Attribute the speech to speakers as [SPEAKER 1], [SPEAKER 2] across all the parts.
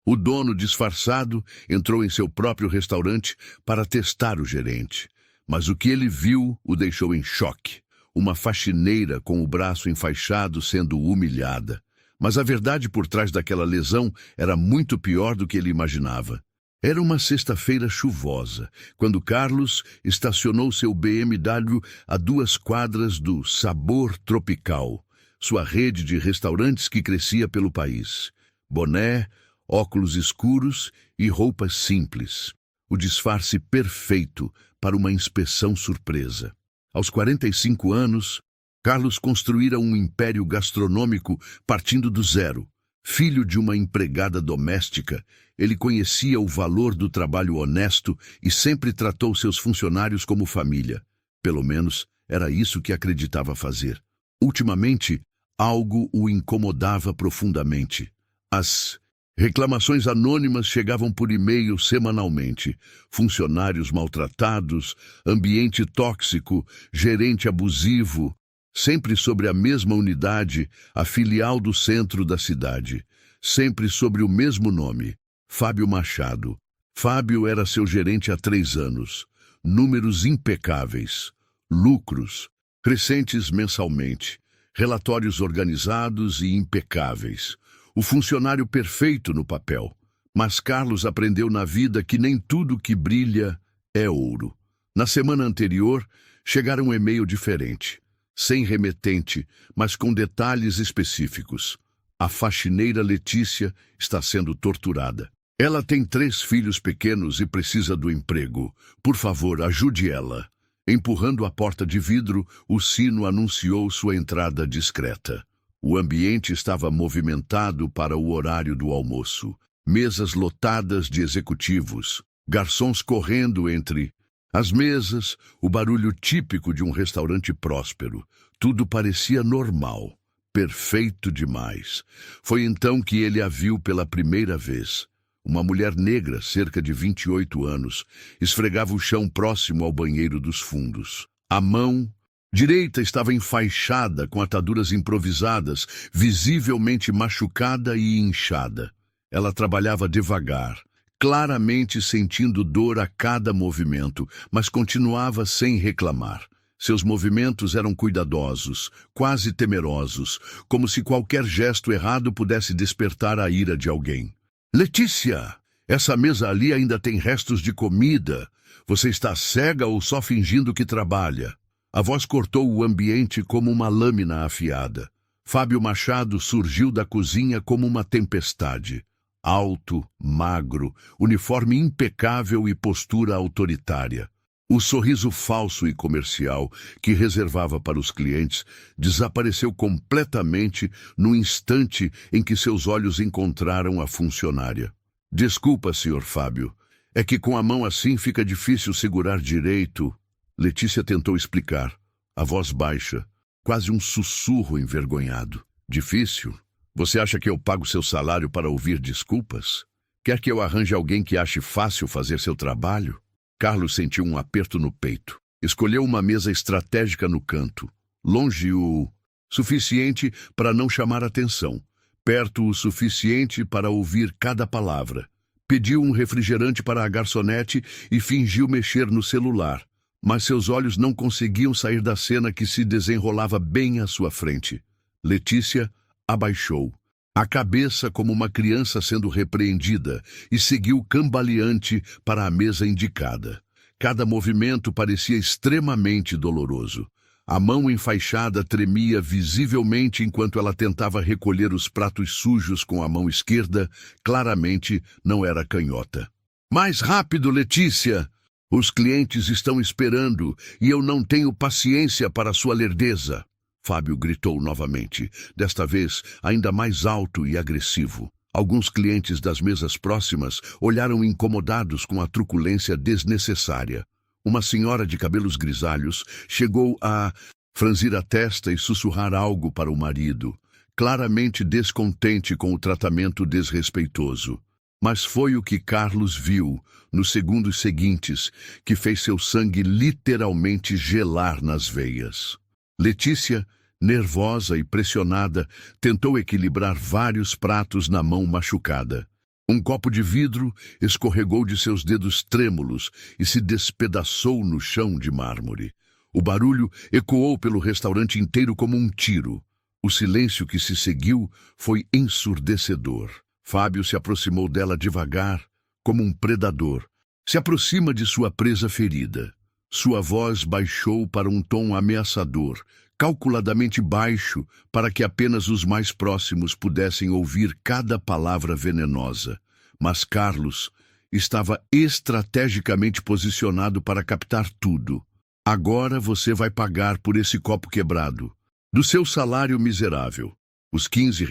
[SPEAKER 1] O dono, disfarçado, entrou em seu próprio restaurante para testar o gerente. Mas o que ele viu o deixou em choque. Uma faxineira com o braço enfaixado sendo humilhada. Mas a verdade por trás daquela lesão era muito pior do que ele imaginava. Era uma sexta-feira chuvosa, quando Carlos estacionou seu BMW a 2 quadras do Sabor Tropical, sua rede de restaurantes que crescia pelo país. Boné, óculos escuros e roupas simples. O disfarce perfeito para uma inspeção surpresa. Aos 45 anos, Carlos construíra um império gastronômico partindo do zero. Filho de uma empregada doméstica, ele conhecia o valor do trabalho honesto e sempre tratou seus funcionários como família. Pelo menos, era isso que acreditava fazer. Ultimamente, algo o incomodava profundamente. As reclamações anônimas chegavam por e-mail semanalmente. Funcionários maltratados, ambiente tóxico, gerente abusivo. Sempre sobre a mesma unidade, a filial do centro da cidade. Sempre sobre o mesmo nome, Fábio Machado. Fábio era seu gerente há 3 anos. Números impecáveis. Lucros, crescentes mensalmente. Relatórios organizados e impecáveis. O funcionário perfeito no papel. Mas Carlos aprendeu na vida que nem tudo que brilha é ouro. Na semana anterior, chegara um e-mail diferente. Sem remetente, mas com detalhes específicos. A faxineira Letícia está sendo torturada. Ela tem 3 filhos pequenos e precisa do emprego. Por favor, ajude ela. Empurrando a porta de vidro, o sino anunciou sua entrada discreta. O ambiente estava movimentado para o horário do almoço. Mesas lotadas de executivos. Garçons correndo entre as mesas, o barulho típico de um restaurante próspero. Tudo parecia normal, perfeito demais. Foi então que ele a viu pela primeira vez. Uma mulher negra, cerca de 28 anos, esfregava o chão próximo ao banheiro dos fundos. A mão direita estava enfaixada com ataduras improvisadas, visivelmente machucada e inchada. Ela trabalhava devagar, claramente sentindo dor a cada movimento, mas continuava sem reclamar. Seus movimentos eram cuidadosos, quase temerosos, como se qualquer gesto errado pudesse despertar a ira de alguém. Letícia, essa mesa ali ainda tem restos de comida. Você está cega ou só fingindo que trabalha? A voz cortou o ambiente como uma lâmina afiada. Fábio Machado surgiu da cozinha como uma tempestade. Alto, magro, uniforme impecável e postura autoritária. O sorriso falso e comercial que reservava para os clientes desapareceu completamente no instante em que seus olhos encontraram a funcionária. Desculpa, Sr. Fábio. É que com a mão assim fica difícil segurar direito. Letícia tentou explicar, a voz baixa, quase um sussurro envergonhado. Difícil? Você acha que eu pago seu salário para ouvir desculpas? Quer que eu arranje alguém que ache fácil fazer seu trabalho? Carlos sentiu um aperto no peito. Escolheu uma mesa estratégica no canto, longe o suficiente para não chamar atenção, perto o suficiente para ouvir cada palavra. Pediu um refrigerante para a garçonete e fingiu mexer no celular, mas seus olhos não conseguiam sair da cena que se desenrolava bem à sua frente. Letícia abaixou a cabeça como uma criança sendo repreendida e seguiu cambaleante para a mesa indicada. Cada movimento parecia extremamente doloroso. A mão enfaixada tremia visivelmente enquanto ela tentava recolher os pratos sujos com a mão esquerda. Claramente não era canhota. Mais rápido, Letícia! Os clientes estão esperando e eu não tenho paciência para sua lerdeza. Fábio gritou novamente, desta vez ainda mais alto e agressivo. Alguns clientes das mesas próximas olharam incomodados com a truculência desnecessária. Uma senhora de cabelos grisalhos chegou a franzir a testa e sussurrar algo para o marido, claramente descontente com o tratamento desrespeitoso. Mas foi o que Carlos viu, nos segundos seguintes, que fez seu sangue literalmente gelar nas veias. Letícia, nervosa e pressionada, tentou equilibrar vários pratos na mão machucada. Um copo de vidro escorregou de seus dedos trêmulos e se despedaçou no chão de mármore. O barulho ecoou pelo restaurante inteiro como um tiro. O silêncio que se seguiu foi ensurdecedor. Fábio se aproximou dela devagar, como um predador. Se aproxima de sua presa ferida. Sua voz baixou para um tom ameaçador, calculadamente baixo, para que apenas os mais próximos pudessem ouvir cada palavra venenosa. Mas Carlos estava estrategicamente posicionado para captar tudo. Agora você vai pagar por esse copo quebrado. Do seu salário miserável. Os R$ 15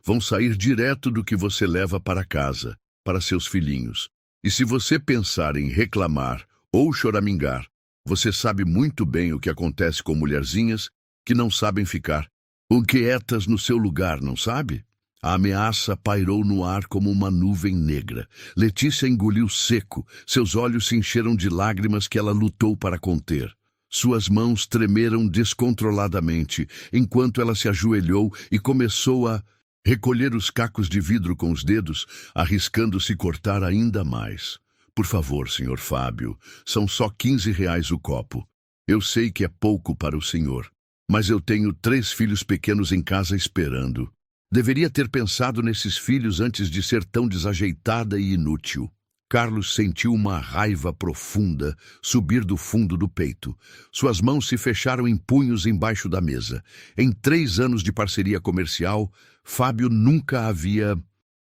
[SPEAKER 1] vão sair direto do que você leva para casa, para seus filhinhos. E se você pensar em reclamar ou choramingar, você sabe muito bem o que acontece com mulherzinhas que não sabem ficar quietas no seu lugar, não sabe? A ameaça pairou no ar como uma nuvem negra. Letícia engoliu seco, seus olhos se encheram de lágrimas que ela lutou para conter. Suas mãos tremeram descontroladamente, enquanto ela se ajoelhou e começou a recolher os cacos de vidro com os dedos, arriscando-se cortar ainda mais. Por favor, senhor Fábio, são só R$ 15 o copo. Eu sei que é pouco para o senhor, mas eu tenho 3 filhos pequenos em casa esperando. Deveria ter pensado nesses filhos antes de ser tão desajeitada e inútil. Carlos sentiu uma raiva profunda subir do fundo do peito. Suas mãos se fecharam em punhos embaixo da mesa. Em 3 anos de parceria comercial, Fábio nunca havia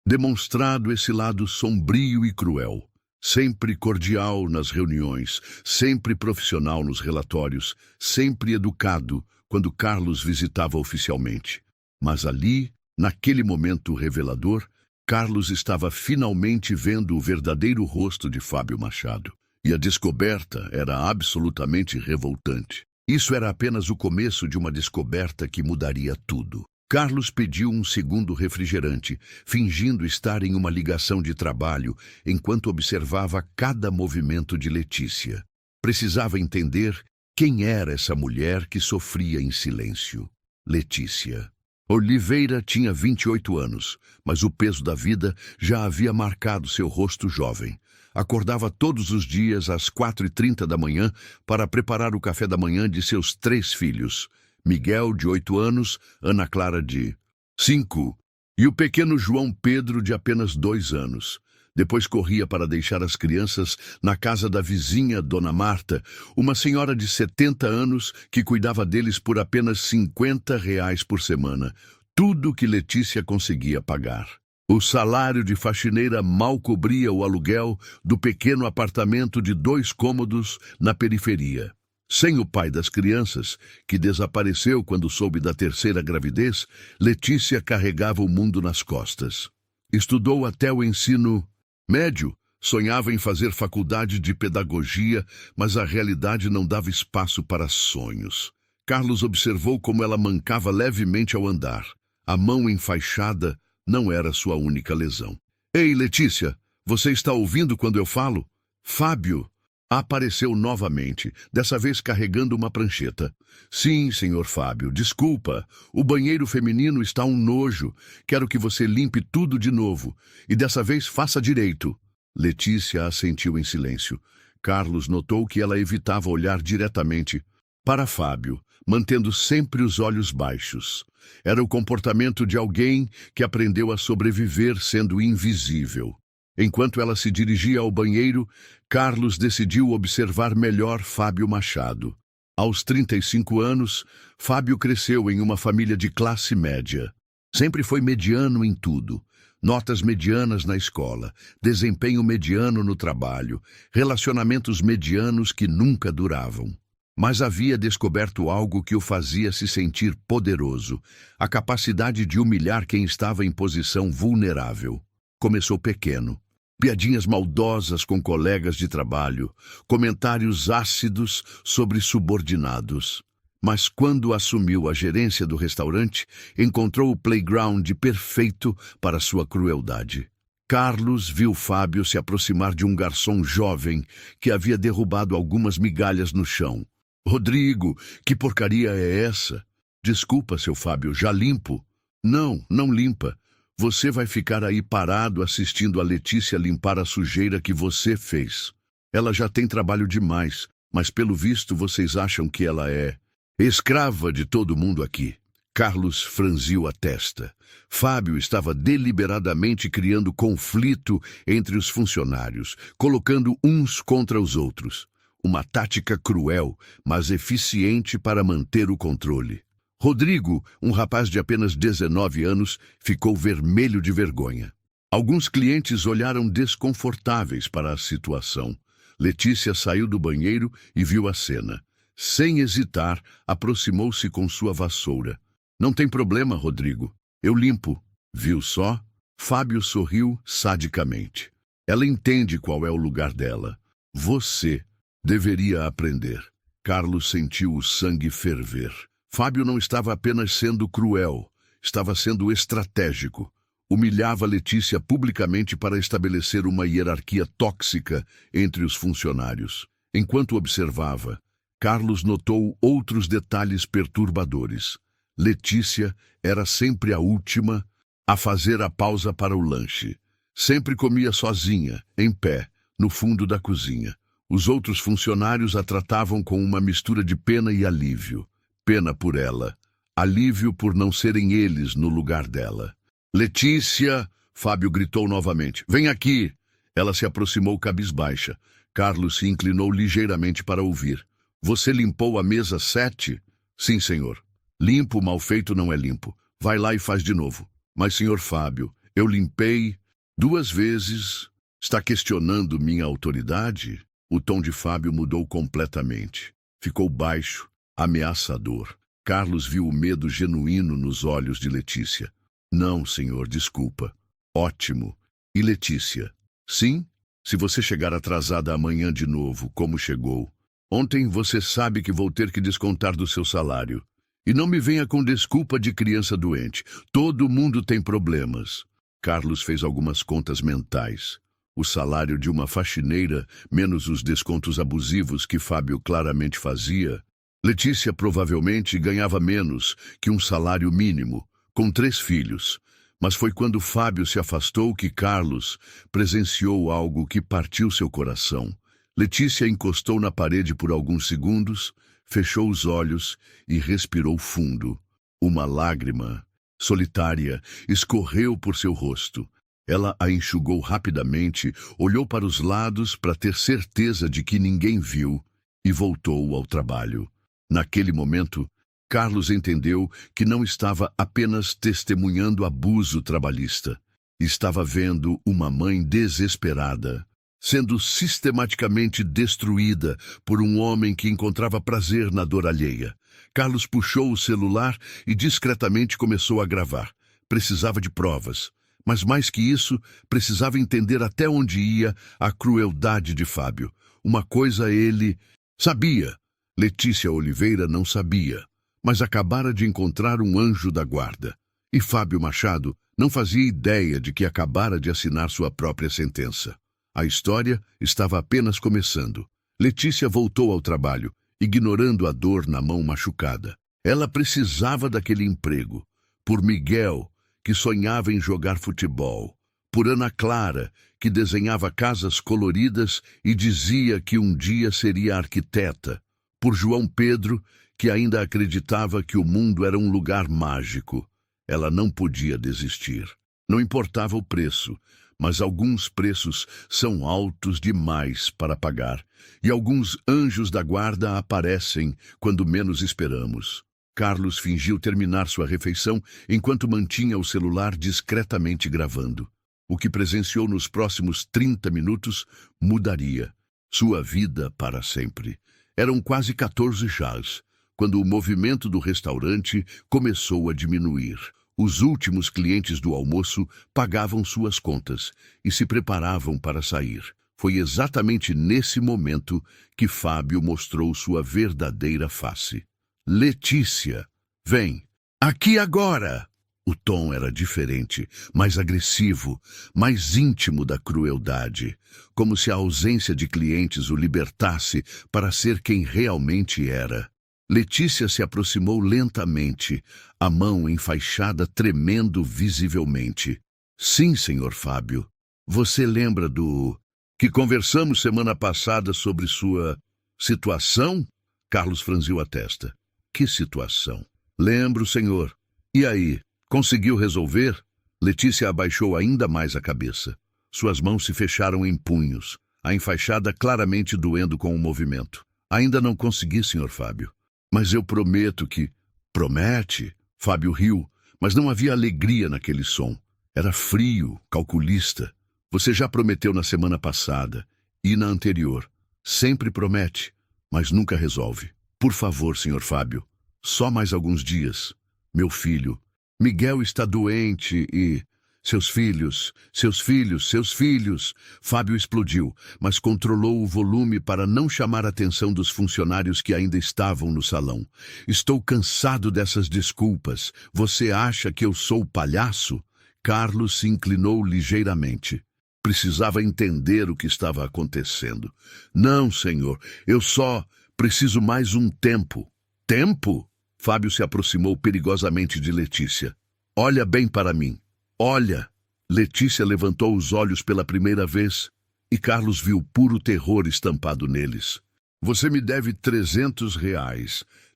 [SPEAKER 1] demonstrado esse lado sombrio e cruel. Sempre cordial nas reuniões, sempre profissional nos relatórios, sempre educado quando Carlos visitava oficialmente. Mas ali, naquele momento revelador, Carlos estava finalmente vendo o verdadeiro rosto de Fábio Machado. E a descoberta era absolutamente revoltante. Isso era apenas o começo de uma descoberta que mudaria tudo. Carlos pediu um segundo refrigerante, fingindo estar em uma ligação de trabalho, enquanto observava cada movimento de Letícia. Precisava entender quem era essa mulher que sofria em silêncio. Letícia. Oliveira tinha 28 anos, mas o peso da vida já havia marcado seu rosto jovem. Acordava todos os dias às 4h30 da manhã para preparar o café da manhã de seus 3 filhos. Miguel, de 8 anos, Ana Clara, de 5, e o pequeno João Pedro, de apenas 2 anos. Depois corria para deixar as crianças na casa da vizinha, Dona Marta, uma senhora de 70 anos que cuidava deles por apenas R$ 50 por semana, tudo que Letícia conseguia pagar. O salário de faxineira mal cobria o aluguel do pequeno apartamento de 2 cômodos na periferia. Sem o pai das crianças, que desapareceu quando soube da 3ª gravidez, Letícia carregava o mundo nas costas. Estudou até o ensino médio, sonhava em fazer faculdade de pedagogia, mas a realidade não dava espaço para sonhos. Carlos observou como ela mancava levemente ao andar. A mão enfaixada não era sua única lesão. Ei, Letícia, você está ouvindo quando eu falo? Fábio apareceu novamente, dessa vez carregando uma prancheta. Sim, senhor Fábio, desculpa. O banheiro feminino está um nojo. Quero que você limpe tudo de novo. E dessa vez faça direito. Letícia assentiu em silêncio. Carlos notou que ela evitava olhar diretamente para Fábio, mantendo sempre os olhos baixos. Era o comportamento de alguém que aprendeu a sobreviver sendo invisível. Enquanto ela se dirigia ao banheiro, Carlos decidiu observar melhor Fábio Machado. Aos 35 anos, Fábio cresceu em uma família de classe média. Sempre foi mediano em tudo. Notas medianas na escola, desempenho mediano no trabalho, relacionamentos medianos que nunca duravam. Mas havia descoberto algo que o fazia se sentir poderoso, a capacidade de humilhar quem estava em posição vulnerável. Começou pequeno. Piadinhas maldosas com colegas de trabalho, comentários ácidos sobre subordinados. Mas quando assumiu a gerência do restaurante, encontrou o playground perfeito para sua crueldade. Carlos viu Fábio se aproximar de um garçom jovem que havia derrubado algumas migalhas no chão. Rodrigo, que porcaria é essa? Desculpa, seu Fábio, já limpo. Não, não limpa. Você vai ficar aí parado assistindo a Letícia limpar a sujeira que você fez. Ela já tem trabalho demais, mas pelo visto vocês acham que ela é escrava de todo mundo aqui. Carlos franziu a testa. Fábio estava deliberadamente criando conflito entre os funcionários, colocando uns contra os outros. Uma tática cruel, mas eficiente para manter o controle. Rodrigo, um rapaz de apenas 19 anos, ficou vermelho de vergonha. Alguns clientes olharam desconfortáveis para a situação. Letícia saiu do banheiro e viu a cena. Sem hesitar, aproximou-se com sua vassoura. Não tem problema, Rodrigo. Eu limpo. Viu só? Fábio sorriu sadicamente. Ela entende qual é o lugar dela. Você deveria aprender. Carlos sentiu o sangue ferver. Fábio não estava apenas sendo cruel, estava sendo estratégico. Humilhava Letícia publicamente para estabelecer uma hierarquia tóxica entre os funcionários. Enquanto observava, Carlos notou outros detalhes perturbadores. Letícia era sempre a última a fazer a pausa para o lanche. Sempre comia sozinha, em pé, no fundo da cozinha. Os outros funcionários a tratavam com uma mistura de pena e alívio. Pena por ela, alívio por não serem eles no lugar dela. Letícia! Fábio gritou novamente. Vem aqui! Ela se aproximou cabisbaixa. Carlos se inclinou ligeiramente para ouvir. Você limpou a mesa 7? Sim, senhor. Limpo, mal feito não é limpo. Vai lá e faz de novo. Mas, senhor Fábio, eu limpei 2 vezes. Está questionando minha autoridade? O tom de Fábio mudou completamente. Ficou baixo, ameaçador. Carlos viu o medo genuíno nos olhos de Letícia. Não, senhor, desculpa. Ótimo. E Letícia? Sim? Se você chegar atrasada amanhã de novo, como chegou. Ontem você sabe que vou ter que descontar do seu salário. E não me venha com desculpa de criança doente. Todo mundo tem problemas. Carlos fez algumas contas mentais. O salário de uma faxineira, menos os descontos abusivos que Fábio claramente fazia. Letícia provavelmente ganhava menos que um salário mínimo, com 3 filhos. Mas foi quando Fábio se afastou que Carlos presenciou algo que partiu seu coração. Letícia encostou na parede por alguns segundos, fechou os olhos e respirou fundo. Uma lágrima, solitária, escorreu por seu rosto. Ela a enxugou rapidamente, olhou para os lados para ter certeza de que ninguém viu e voltou ao trabalho. Naquele momento, Carlos entendeu que não estava apenas testemunhando abuso trabalhista. Estava vendo uma mãe desesperada, sendo sistematicamente destruída por um homem que encontrava prazer na dor alheia. Carlos puxou o celular e discretamente começou a gravar. Precisava de provas. Mas mais que isso, precisava entender até onde ia a crueldade de Fábio. Uma coisa ele sabia. Letícia Oliveira não sabia, mas acabara de encontrar um anjo da guarda. E Fábio Machado não fazia ideia de que acabara de assinar sua própria sentença. A história estava apenas começando. Letícia voltou ao trabalho, ignorando a dor na mão machucada. Ela precisava daquele emprego. Por Miguel, que sonhava em jogar futebol. Por Ana Clara, que desenhava casas coloridas e dizia que um dia seria arquiteta. Por João Pedro, que ainda acreditava que o mundo era um lugar mágico. Ela não podia desistir. Não importava o preço, mas alguns preços são altos demais para pagar, e alguns anjos da guarda aparecem quando menos esperamos. Carlos fingiu terminar sua refeição enquanto mantinha o celular discretamente gravando. O que presenciou nos próximos 30 minutos mudaria sua vida para sempre. Eram quase 14 jazz, quando o movimento do restaurante começou a diminuir. Os últimos clientes do almoço pagavam suas contas e se preparavam para sair. Foi exatamente nesse momento que Fábio mostrou sua verdadeira face. Letícia, vem, aqui agora! O tom era diferente, mais agressivo, mais íntimo da crueldade, como se a ausência de clientes o libertasse para ser quem realmente era. Letícia se aproximou lentamente, a mão enfaixada tremendo visivelmente. Sim, senhor Fábio. Você lembra do que conversamos semana passada sobre sua situação? Carlos franziu a testa. Que situação? Lembro, senhor. E aí, conseguiu resolver? Letícia abaixou ainda mais a cabeça. Suas mãos se fecharam em punhos, a enfaixada claramente doendo com o movimento. Ainda não consegui, senhor Fábio. Mas eu prometo que... Promete? Fábio riu, mas não havia alegria naquele som. Era frio, calculista. Você já prometeu na semana passada e na anterior. Sempre promete, mas nunca resolve. Por favor, senhor Fábio, só mais alguns dias. Meu filho, Miguel está doente e... Seus filhos, seus filhos, seus filhos. Fábio explodiu, mas controlou o volume para não chamar a atenção dos funcionários que ainda estavam no salão. Estou cansado dessas desculpas. Você acha que eu sou palhaço? Carlos se inclinou ligeiramente. Precisava entender o que estava acontecendo. Não, senhor, eu só preciso mais um tempo. Tempo? Fábio se aproximou perigosamente de Letícia. Olha bem para mim. Olha! Letícia levantou os olhos pela primeira vez e Carlos viu puro terror estampado neles. Você me deve R$ 300. R$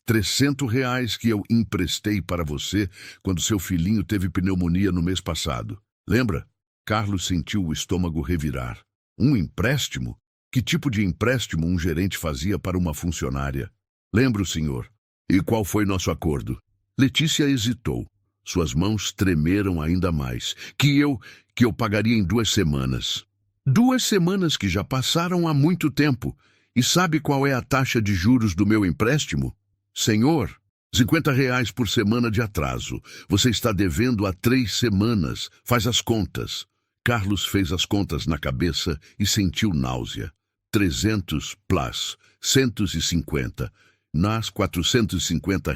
[SPEAKER 1] 300 que eu emprestei para você quando seu filhinho teve pneumonia no mês passado. Lembra? Carlos sentiu o estômago revirar. Um empréstimo? Que tipo de empréstimo um gerente fazia para uma funcionária? Lembro, senhor. E qual foi nosso acordo? Letícia hesitou. Suas mãos tremeram ainda mais. Que eu pagaria em 2 semanas. 2 semanas que já passaram há muito tempo. E sabe qual é a taxa de juros do meu empréstimo? Senhor, R$ 50 por semana de atraso. Você está devendo há 3 semanas. Faz as contas. Carlos fez as contas na cabeça e sentiu náusea. 300 plus 150. Nas R$ 450.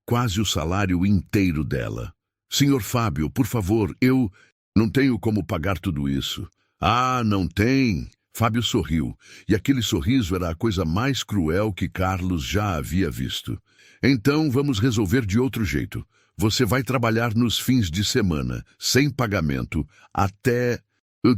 [SPEAKER 1] Quase o salário inteiro dela. Senhor Fábio, por favor, eu não tenho como pagar tudo isso. Ah, não tem? Fábio sorriu, e aquele sorriso era a coisa mais cruel que Carlos já havia visto. Então vamos resolver de outro jeito. Você vai trabalhar nos fins de semana, sem pagamento, até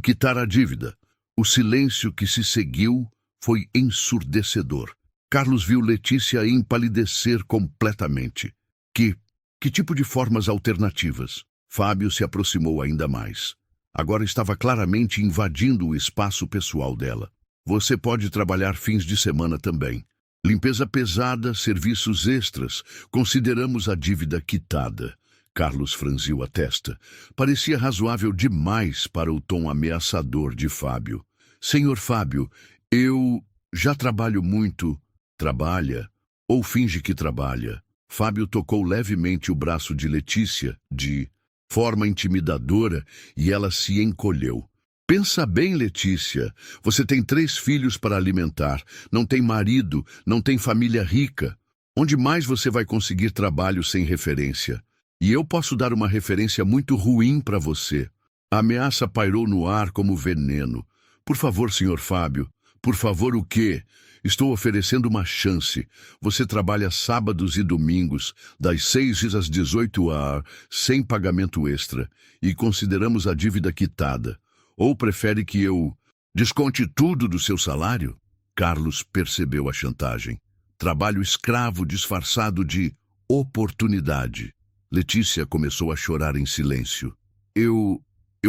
[SPEAKER 1] quitar a dívida. O silêncio que se seguiu foi ensurdecedor. Carlos viu Letícia empalidecer completamente. Que tipo de formas alternativas? Fábio se aproximou ainda mais. Agora estava claramente invadindo o espaço pessoal dela. Você pode trabalhar fins de semana também. Limpeza pesada, serviços extras. Consideramos a dívida quitada. Carlos franziu a testa. Parecia razoável demais para o tom ameaçador de Fábio. Senhor Fábio, eu já trabalho muito. Trabalha? Ou finge que trabalha? Fábio tocou levemente o braço de Letícia, de forma intimidadora, e ela se encolheu. Pensa bem, Letícia. Você tem 3 filhos para alimentar, não tem marido, não tem família rica. Onde mais você vai conseguir trabalho sem referência? E eu posso dar uma referência muito ruim para você. A ameaça pairou no ar como veneno. Por favor, senhor Fábio. Por favor, o quê? Estou oferecendo uma chance. Você trabalha sábados e domingos, das 6 às 18 horas, sem pagamento extra, e consideramos a dívida quitada. Ou prefere que eu desconte tudo do seu salário? Carlos percebeu a chantagem. Trabalho escravo disfarçado de oportunidade. Letícia começou a chorar em silêncio. Eu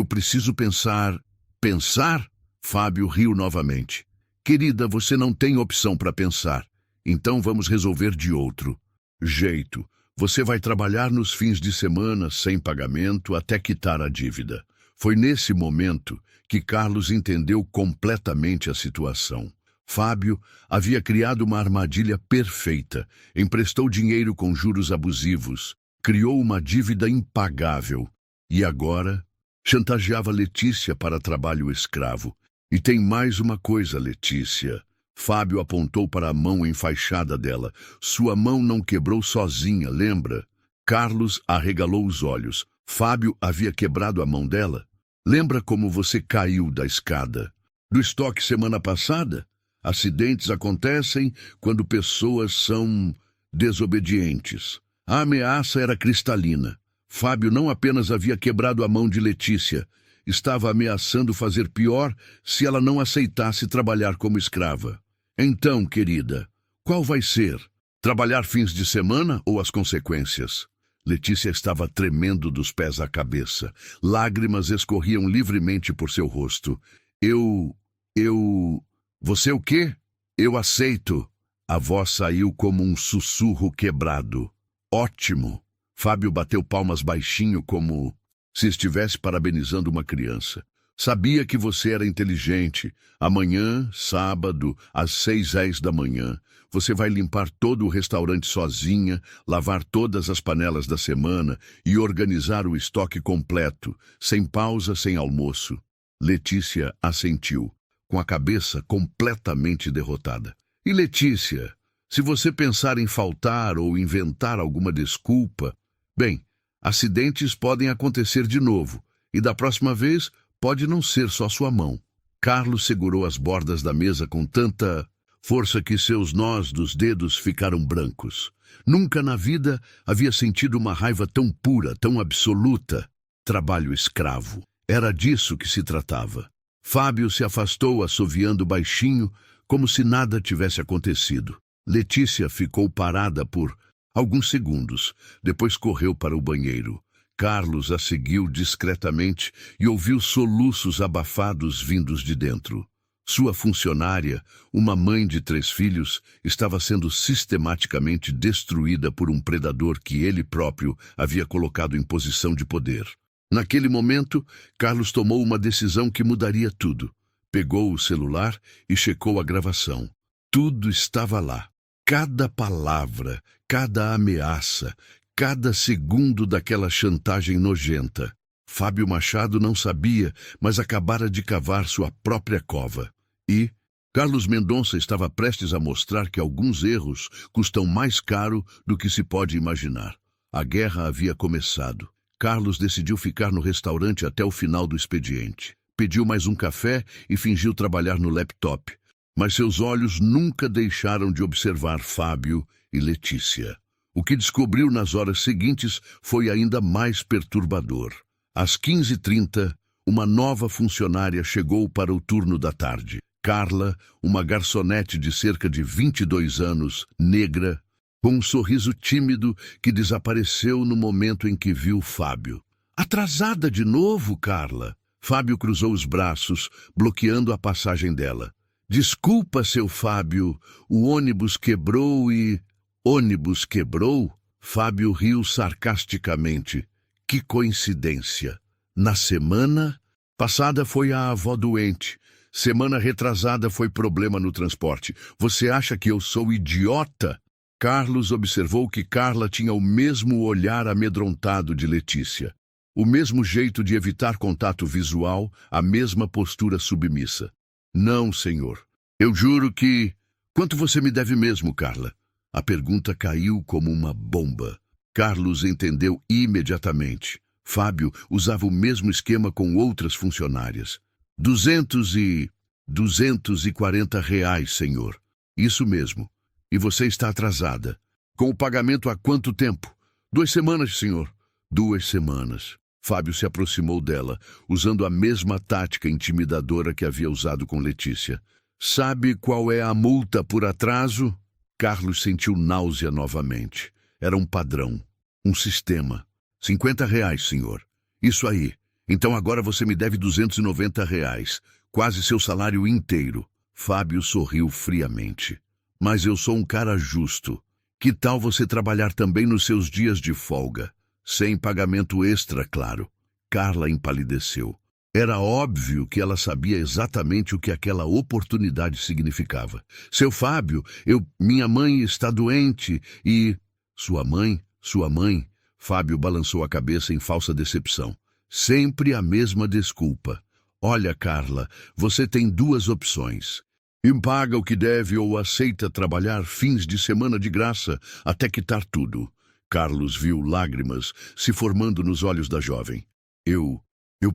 [SPEAKER 1] preciso pensar... Pensar? Fábio riu novamente. Querida, você não tem opção para pensar. Então vamos resolver de outro jeito. Você vai trabalhar nos fins de semana sem pagamento até quitar a dívida. Foi nesse momento que Carlos entendeu completamente a situação. Fábio havia criado uma armadilha perfeita, emprestou dinheiro com juros abusivos, criou uma dívida impagável e agora chantageava Letícia para trabalho escravo. E tem mais uma coisa, Letícia. Fábio apontou para a mão enfaixada dela. Sua mão não quebrou sozinha, lembra? Carlos arregalou os olhos. Fábio havia quebrado a mão dela? Lembra como você caiu da escada? Do estoque semana passada? Acidentes acontecem quando pessoas são desobedientes. A ameaça era cristalina. Fábio não apenas havia quebrado a mão de Letícia, estava ameaçando fazer pior se ela não aceitasse trabalhar como escrava. Então, querida, qual vai ser? Trabalhar fins de semana ou as consequências? Letícia estava tremendo dos pés à cabeça. Lágrimas escorriam livremente por seu rosto. Eu... Você o quê? Eu aceito. A voz saiu como um sussurro quebrado. Ótimo. Fábio bateu palmas baixinho como se estivesse parabenizando uma criança. Sabia que você era inteligente. Amanhã, sábado, às 6h da manhã, você vai limpar todo o restaurante sozinha, lavar todas as panelas da semana e organizar o estoque completo, sem pausa, sem almoço. Letícia assentiu, com a cabeça completamente derrotada. E Letícia, se você pensar em faltar ou inventar alguma desculpa, bem, acidentes podem acontecer de novo, e da próxima vez pode não ser só sua mão. Carlos segurou as bordas da mesa com tanta força que seus nós dos dedos ficaram brancos. Nunca na vida havia sentido uma raiva tão pura, tão absoluta. Trabalho escravo. Era disso que se tratava. Fábio se afastou assoviando baixinho, como se nada tivesse acontecido. Letícia ficou parada por alguns segundos, depois correu para o banheiro. Carlos a seguiu discretamente e ouviu soluços abafados vindos de dentro. Sua funcionária, uma mãe de 3 filhos, estava sendo sistematicamente destruída por um predador que ele próprio havia colocado em posição de poder. Naquele momento, Carlos tomou uma decisão que mudaria tudo. Pegou o celular e checou a gravação. Tudo estava lá. Cada palavra, cada ameaça, cada segundo daquela chantagem nojenta. Fábio Machado não sabia, mas acabara de cavar sua própria cova. E Carlos Mendonça estava prestes a mostrar que alguns erros custam mais caro do que se pode imaginar. A guerra havia começado. Carlos decidiu ficar no restaurante até o final do expediente. Pediu mais um café e fingiu trabalhar no laptop. Mas seus olhos nunca deixaram de observar Fábio e Letícia. O que descobriu nas horas seguintes foi ainda mais perturbador. Às 15h30, uma nova funcionária chegou para o turno da tarde. Carla, uma garçonete de cerca de 22 anos, negra, com um sorriso tímido que desapareceu no momento em que viu Fábio. Atrasada de novo, Carla? Fábio cruzou os braços, bloqueando a passagem dela. Desculpa, seu Fábio, o ônibus quebrou e... Ônibus quebrou? Fábio riu sarcasticamente. Que coincidência. Na semana passada foi a avó doente. Semana retrasada foi problema no transporte. Você acha que eu sou idiota? Carlos observou que Carla tinha o mesmo olhar amedrontado de Letícia. O mesmo jeito de evitar contato visual, a mesma postura submissa. Não, senhor. Eu juro que... Quanto você me deve mesmo, Carla? A pergunta caiu como uma bomba. Carlos entendeu imediatamente. Fábio usava o mesmo esquema com outras funcionárias. 240 reais, senhor. Isso mesmo. E você está atrasada. Com o pagamento há quanto tempo? 2 semanas, senhor. 2 semanas. Fábio se aproximou dela, usando a mesma tática intimidadora que havia usado com Letícia. Sabe qual é a multa por atraso? Carlos sentiu náusea novamente. Era um padrão, um sistema. 50 reais, senhor. Isso aí. Então agora você me deve 290 reais, quase seu salário inteiro. Fábio sorriu friamente. Mas eu sou um cara justo. Que tal você trabalhar também nos seus dias de folga? Sem pagamento extra, claro. Carla empalideceu. Era óbvio que ela sabia exatamente o que aquela oportunidade significava. Seu Fábio, minha mãe está doente e... Sua mãe? Fábio balançou a cabeça em falsa decepção. Sempre a mesma desculpa. Olha, Carla, você tem 2 opções. Paga o que deve ou aceita trabalhar fins de semana de graça até quitar tudo. Carlos viu lágrimas se formando nos olhos da jovem. Eu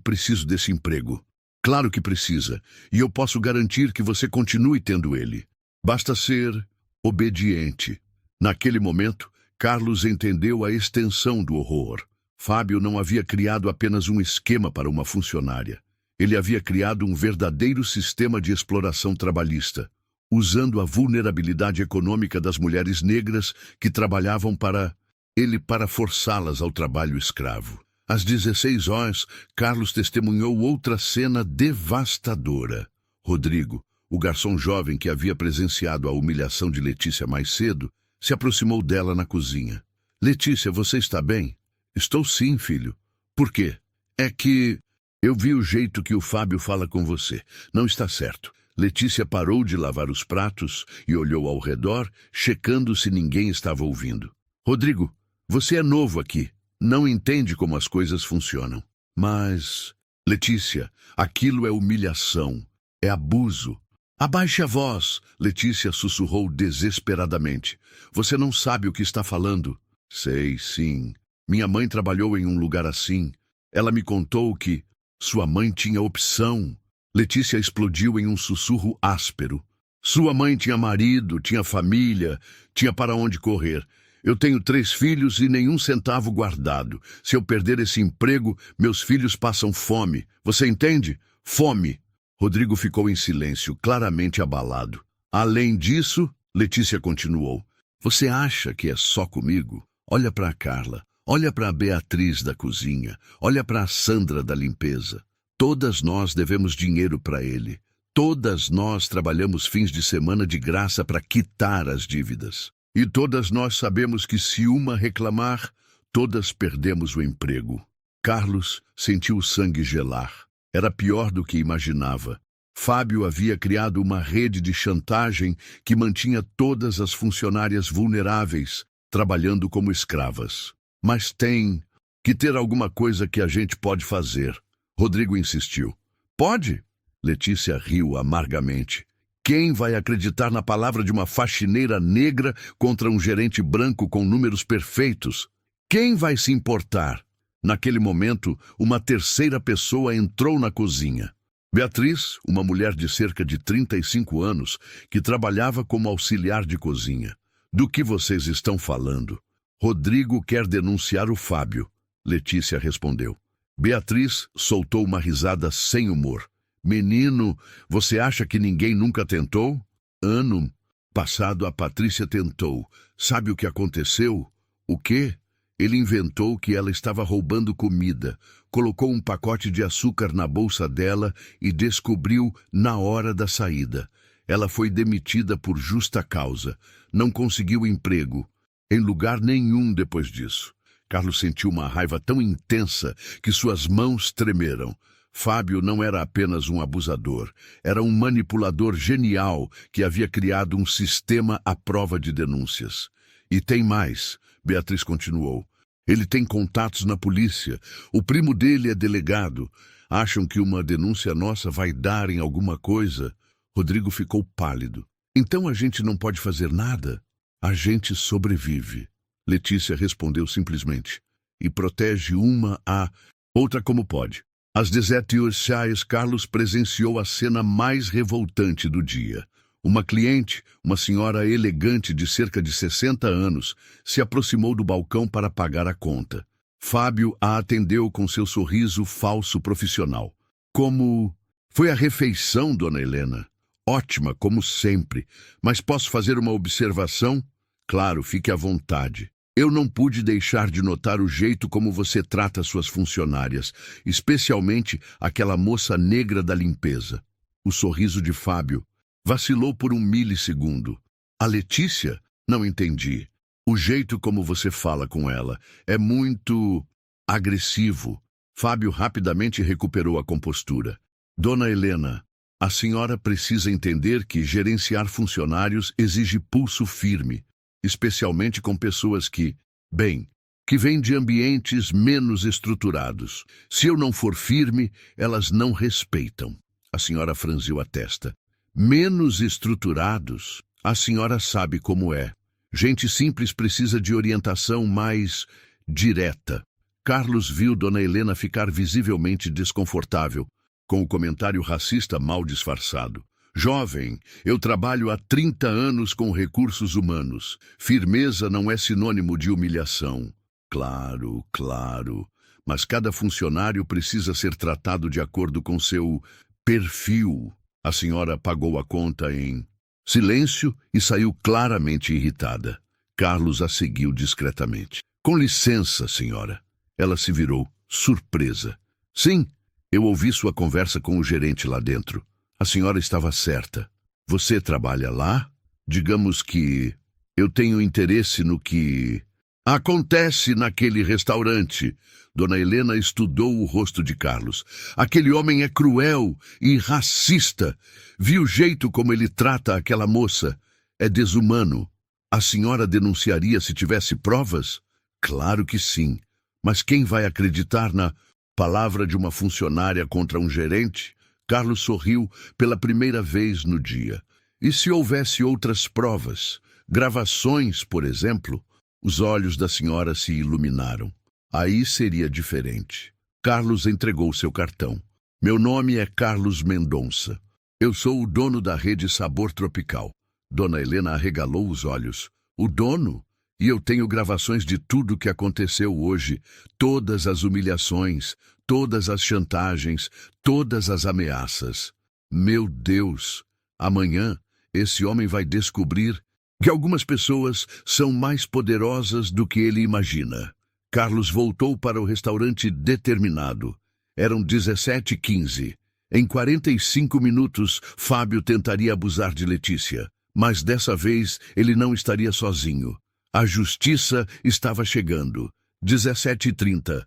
[SPEAKER 1] preciso desse emprego. Claro que precisa, e eu posso garantir que você continue tendo ele. Basta ser obediente. Naquele momento, Carlos entendeu a extensão do horror. Fábio não havia criado apenas um esquema para uma funcionária. Ele havia criado um verdadeiro sistema de exploração trabalhista, usando a vulnerabilidade econômica das mulheres negras que trabalhavam para ele para forçá-las ao trabalho escravo. Às 16 horas, Carlos testemunhou outra cena devastadora. Rodrigo, o garçom jovem que havia presenciado a humilhação de Letícia mais cedo, se aproximou dela na cozinha. Letícia, você está bem? Estou sim, filho. Por quê? É que eu vi o jeito que o Fábio fala com você. Não está certo. Letícia parou de lavar os pratos e olhou ao redor, checando se ninguém estava ouvindo. Rodrigo, você é novo aqui. Não entende como as coisas funcionam. Mas, Letícia, aquilo é humilhação. É abuso. Abaixe a voz, Letícia sussurrou desesperadamente. Você não sabe o que está falando. Sei, sim. Minha mãe trabalhou em um lugar assim. Ela me contou que sua mãe tinha opção. Letícia explodiu em um sussurro áspero. Sua mãe tinha marido, tinha família, tinha para onde correr. Eu tenho 3 filhos e nenhum centavo guardado. Se eu perder esse emprego, meus filhos passam fome. Você entende? Fome. Rodrigo ficou em silêncio, claramente abalado. Além disso, Letícia continuou. Você acha que é só comigo? Olha para a Carla. Olha para a Beatriz da cozinha. Olha para a Sandra da limpeza. Todas nós devemos dinheiro para ele. Todas nós trabalhamos fins de semana de graça para quitar as dívidas. E todas nós sabemos que se uma reclamar, todas perdemos o emprego. Carlos sentiu o sangue gelar. Era pior do que imaginava. Fábio havia criado uma rede de chantagem que mantinha todas as funcionárias vulneráveis, trabalhando como escravas. Mas tem que ter alguma coisa que a gente pode fazer. Rodrigo insistiu. Pode? Letícia riu amargamente. Quem vai acreditar na palavra de uma faxineira negra contra um gerente branco com números perfeitos? Quem vai se importar? Naquele momento, uma terceira pessoa entrou na cozinha. Beatriz, uma mulher de cerca de 35 anos, que trabalhava como auxiliar de cozinha. Do que vocês estão falando? Rodrigo quer denunciar o Fábio, Letícia respondeu. Beatriz soltou uma risada sem humor. Menino, você acha que ninguém nunca tentou? Ano passado a Patrícia tentou. Sabe o que aconteceu? O quê? Ele inventou que ela estava roubando comida, colocou um pacote de açúcar na bolsa dela e descobriu na hora da saída. Ela foi demitida por justa causa. Não conseguiu emprego em lugar nenhum depois disso. Carlos sentiu uma raiva tão intensa que suas mãos tremeram. Fábio não era apenas um abusador, era um manipulador genial que havia criado um sistema à prova de denúncias. E tem mais, Beatriz continuou. Ele tem contatos na polícia. O primo dele é delegado. Acham que uma denúncia nossa vai dar em alguma coisa? Rodrigo ficou pálido. Então a gente não pode fazer nada? A gente sobrevive. Letícia respondeu simplesmente. E protege uma a outra como pode. Às 17h, Carlos presenciou a cena mais revoltante do dia. Uma cliente, uma senhora elegante de cerca de 60 anos, se aproximou do balcão para pagar a conta. Fábio a atendeu com seu sorriso falso profissional. Como foi a refeição, dona Helena? Ótima, como sempre. Mas posso fazer uma observação? Claro, fique à vontade. Eu não pude deixar de notar o jeito como você trata suas funcionárias, especialmente aquela moça negra da limpeza. O sorriso de Fábio vacilou por 1 milissegundo. A Letícia? Não entendi. O jeito como você fala com ela é muito agressivo. Fábio rapidamente recuperou a compostura. Dona Helena, a senhora precisa entender que gerenciar funcionários exige pulso firme, especialmente com pessoas que vêm de ambientes menos estruturados. Se eu não for firme, elas não respeitam. A senhora franziu a testa. Menos estruturados? A senhora sabe como é. Gente simples precisa de orientação mais direta. Carlos viu Dona Helena ficar visivelmente desconfortável com o comentário racista mal disfarçado. Jovem, eu trabalho há 30 anos com recursos humanos. Firmeza não é sinônimo de humilhação. Claro, claro. Mas cada funcionário precisa ser tratado de acordo com seu perfil. A senhora pagou a conta em silêncio e saiu claramente irritada. Carlos a seguiu discretamente. Com licença, senhora. Ela se virou, surpresa. Sim, eu ouvi sua conversa com o gerente lá dentro. A senhora estava certa. Você trabalha lá? Digamos que eu tenho interesse no que acontece naquele restaurante. Dona Helena estudou o rosto de Carlos. Aquele homem é cruel e racista. Viu o jeito como ele trata aquela moça. É desumano. A senhora denunciaria se tivesse provas? Claro que sim. Mas quem vai acreditar na palavra de uma funcionária contra um gerente? Carlos sorriu pela primeira vez no dia. E se houvesse outras provas? Gravações, por exemplo? Os olhos da senhora se iluminaram. Aí seria diferente. Carlos entregou seu cartão. Meu nome é Carlos Mendonça. Eu sou o dono da rede Sabor Tropical. Dona Helena arregalou os olhos. O dono? E eu tenho gravações de tudo o que aconteceu hoje. Todas as humilhações, todas as chantagens, todas as ameaças. Meu Deus! Amanhã, esse homem vai descobrir que algumas pessoas são mais poderosas do que ele imagina. Carlos voltou para o restaurante determinado. Eram 17h15. Em 45 minutos, Fábio tentaria abusar de Letícia. Mas dessa vez, ele não estaria sozinho. A justiça estava chegando. 17h30.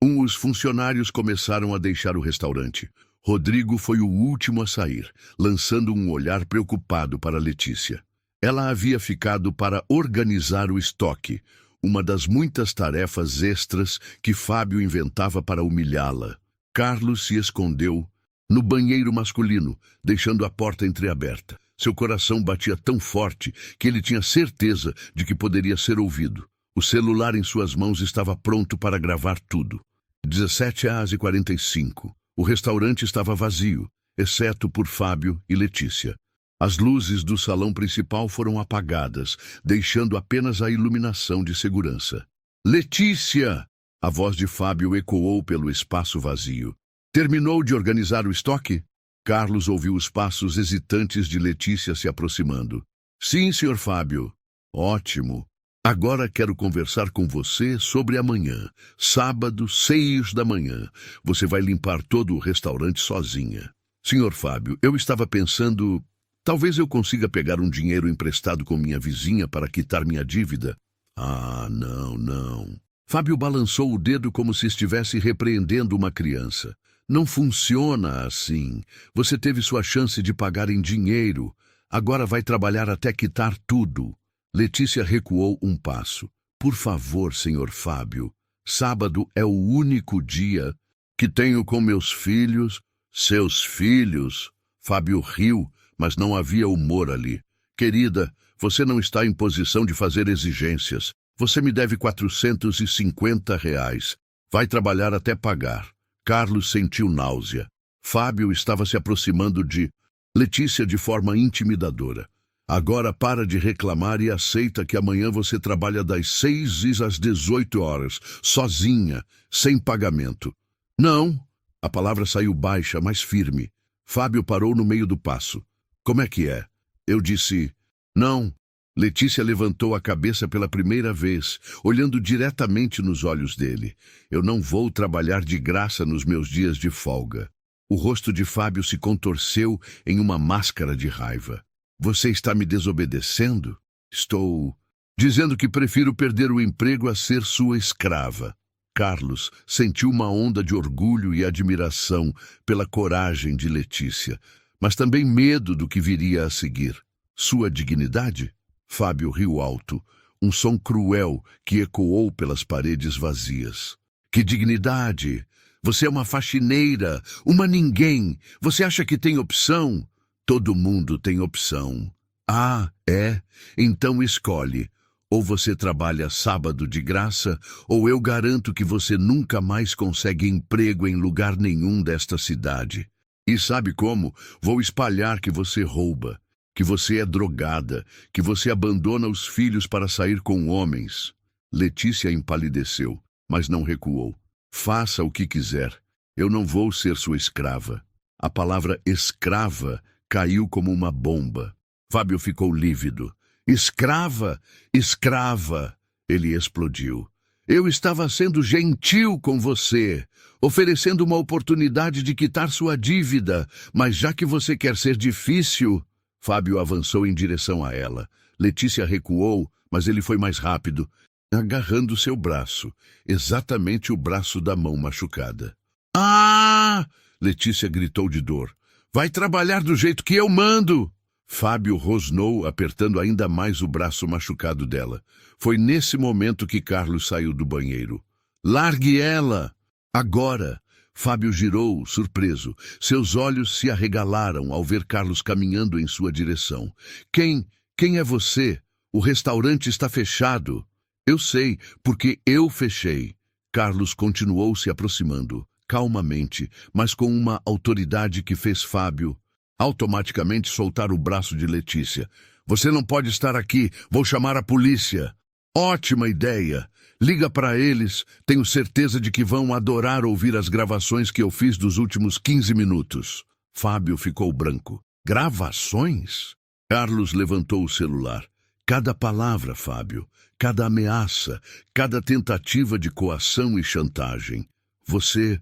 [SPEAKER 1] Os funcionários começaram a deixar o restaurante. Rodrigo foi o último a sair, lançando um olhar preocupado para Letícia. Ela havia ficado para organizar o estoque, uma das muitas tarefas extras que Fábio inventava para humilhá-la. Carlos se escondeu no banheiro masculino, deixando a porta entreaberta. Seu coração batia tão forte que ele tinha certeza de que poderia ser ouvido. O celular em suas mãos estava pronto para gravar tudo. 17h45. O restaurante estava vazio, exceto por Fábio e Letícia. As luzes do salão principal foram apagadas, deixando apenas a iluminação de segurança. Letícia! A voz de Fábio ecoou pelo espaço vazio. Terminou de organizar o estoque? Carlos ouviu os passos hesitantes de Letícia se aproximando. Sim, senhor Fábio. Ótimo. Agora quero conversar com você sobre amanhã, sábado, 6h. Você vai limpar todo o restaurante sozinha. Senhor Fábio, eu estava pensando, talvez eu consiga pegar um dinheiro emprestado com minha vizinha para quitar minha dívida. Ah, não. Fábio balançou o dedo como se estivesse repreendendo uma criança. Não funciona assim. Você teve sua chance de pagar em dinheiro. Agora vai trabalhar até quitar tudo. Letícia recuou um passo. Por favor, senhor Fábio. Sábado é o único dia que tenho com meus filhos. Seus filhos? Fábio riu, mas não havia humor ali. Querida, você não está em posição de fazer exigências. Você me deve R$ 450. Vai trabalhar até pagar. Carlos sentiu náusea. Fábio estava se aproximando de Letícia de forma intimidadora. Agora para de reclamar e aceita que amanhã você trabalha das 6 às 18 horas, sozinha, sem pagamento. Não. A palavra saiu baixa, mas firme. Fábio parou no meio do passo. Como é que é? Eu disse, não. Letícia levantou a cabeça pela primeira vez, olhando diretamente nos olhos dele. Eu não vou trabalhar de graça nos meus dias de folga. O rosto de Fábio se contorceu em uma máscara de raiva. Você está me desobedecendo? Estou dizendo que prefiro perder o emprego a ser sua escrava. Carlos sentiu uma onda de orgulho e admiração pela coragem de Letícia, mas também medo do que viria a seguir. Sua dignidade? Fábio riu alto, um som cruel que ecoou pelas paredes vazias. Que dignidade! Você é uma faxineira, uma ninguém. Você acha que tem opção? Todo mundo tem opção. Ah, é? Então escolhe. Ou você trabalha sábado de graça, ou eu garanto que você nunca mais consegue emprego em lugar nenhum desta cidade. E sabe como? Vou espalhar que você rouba, que você é drogada, que você abandona os filhos para sair com homens. Letícia empalideceu, mas não recuou. Faça o que quiser. Eu não vou ser sua escrava. A palavra escrava caiu como uma bomba. Fábio ficou lívido. Escrava! Escrava! Ele explodiu. Eu estava sendo gentil com você, oferecendo uma oportunidade de quitar sua dívida, mas já que você quer ser difícil... Fábio avançou em direção a ela. Letícia recuou, mas ele foi mais rápido, agarrando seu braço, exatamente o braço da mão machucada. Ah! Letícia gritou de dor. Vai trabalhar do jeito que eu mando! Fábio rosnou, apertando ainda mais o braço machucado dela. Foi nesse momento que Carlos saiu do banheiro. Largue ela! Agora! Fábio girou, surpreso. Seus olhos se arregalaram ao ver Carlos caminhando em sua direção. Quem é você? O restaurante está fechado. Eu sei, porque eu fechei. Carlos continuou se aproximando, calmamente, mas com uma autoridade que fez Fábio automaticamente soltar o braço de Letícia. Você não pode estar aqui, vou chamar a polícia. Ótima ideia. Liga para eles, tenho certeza de que vão adorar ouvir as gravações que eu fiz dos últimos 15 minutos. Fábio ficou branco. Gravações? Carlos levantou o celular. Cada palavra, Fábio, cada ameaça, cada tentativa de coação e chantagem. Você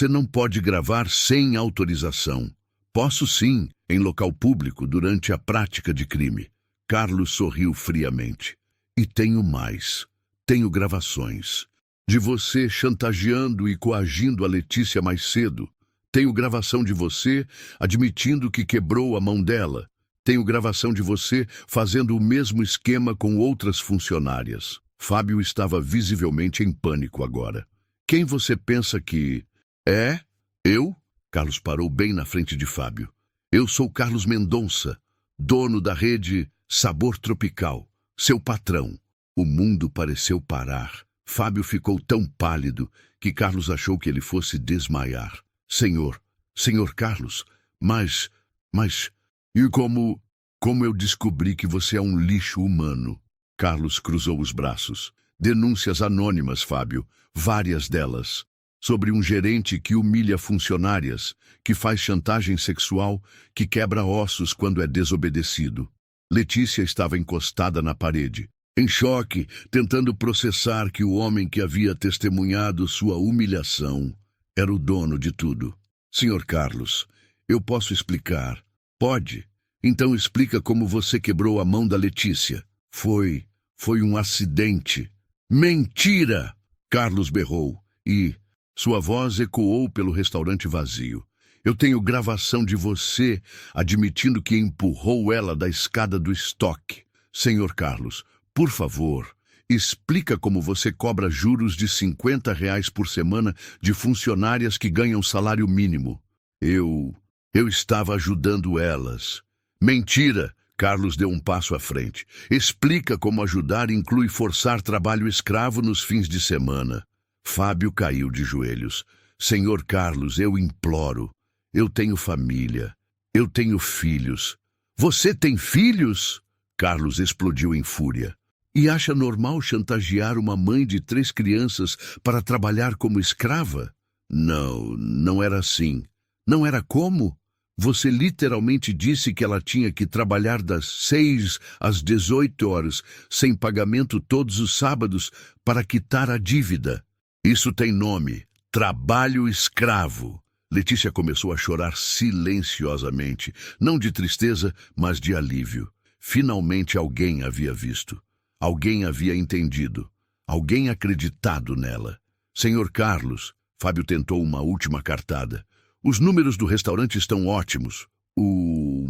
[SPEAKER 1] não pode gravar sem autorização. Posso sim, em local público, durante a prática de crime. Carlos sorriu friamente. E tenho mais. Tenho gravações. De você chantageando e coagindo a Letícia mais cedo. Tenho gravação de você admitindo que quebrou a mão dela. Tenho gravação de você fazendo o mesmo esquema com outras funcionárias. Fábio estava visivelmente em pânico agora. Quem você pensa que... É? Eu? Carlos parou bem na frente de Fábio. Eu sou Carlos Mendonça, dono da rede Sabor Tropical, seu patrão. O mundo pareceu parar. Fábio ficou tão pálido que Carlos achou que ele fosse desmaiar. Senhor Carlos, mas... E como eu descobri que você é um lixo humano? Carlos cruzou os braços. Denúncias anônimas, Fábio, várias delas. Sobre um gerente que humilha funcionárias, que faz chantagem sexual, que quebra ossos quando é desobedecido. Letícia estava encostada na parede, em choque, tentando processar que o homem que havia testemunhado sua humilhação era o dono de tudo. Senhor Carlos, eu posso explicar. Pode? Então explica como você quebrou a mão da Letícia. Foi um acidente. Mentira! Carlos berrou e... Sua voz ecoou pelo restaurante vazio. Eu tenho gravação de você admitindo que empurrou ela da escada do estoque. Senhor Carlos, por favor, explica como você cobra juros de R$ 50 por semana de funcionárias que ganham salário mínimo. Eu estava ajudando elas. Mentira! Carlos deu um passo à frente. Explica como ajudar inclui forçar trabalho escravo nos fins de semana. Fábio caiu de joelhos. Senhor Carlos, eu imploro. Eu tenho família. Eu tenho filhos. Você tem filhos? Carlos explodiu em fúria. E acha normal chantagear uma mãe de 3 crianças para trabalhar como escrava? Não era assim. Não era como? Você literalmente disse que ela tinha que trabalhar das 6 às 18 horas, sem pagamento todos os sábados, para quitar a dívida. Isso tem nome, trabalho escravo. Letícia começou a chorar silenciosamente, não de tristeza, mas de alívio. Finalmente alguém havia visto. Alguém havia entendido. Alguém acreditado nela. Senhor Carlos, Fábio tentou uma última cartada. Os números do restaurante estão ótimos. O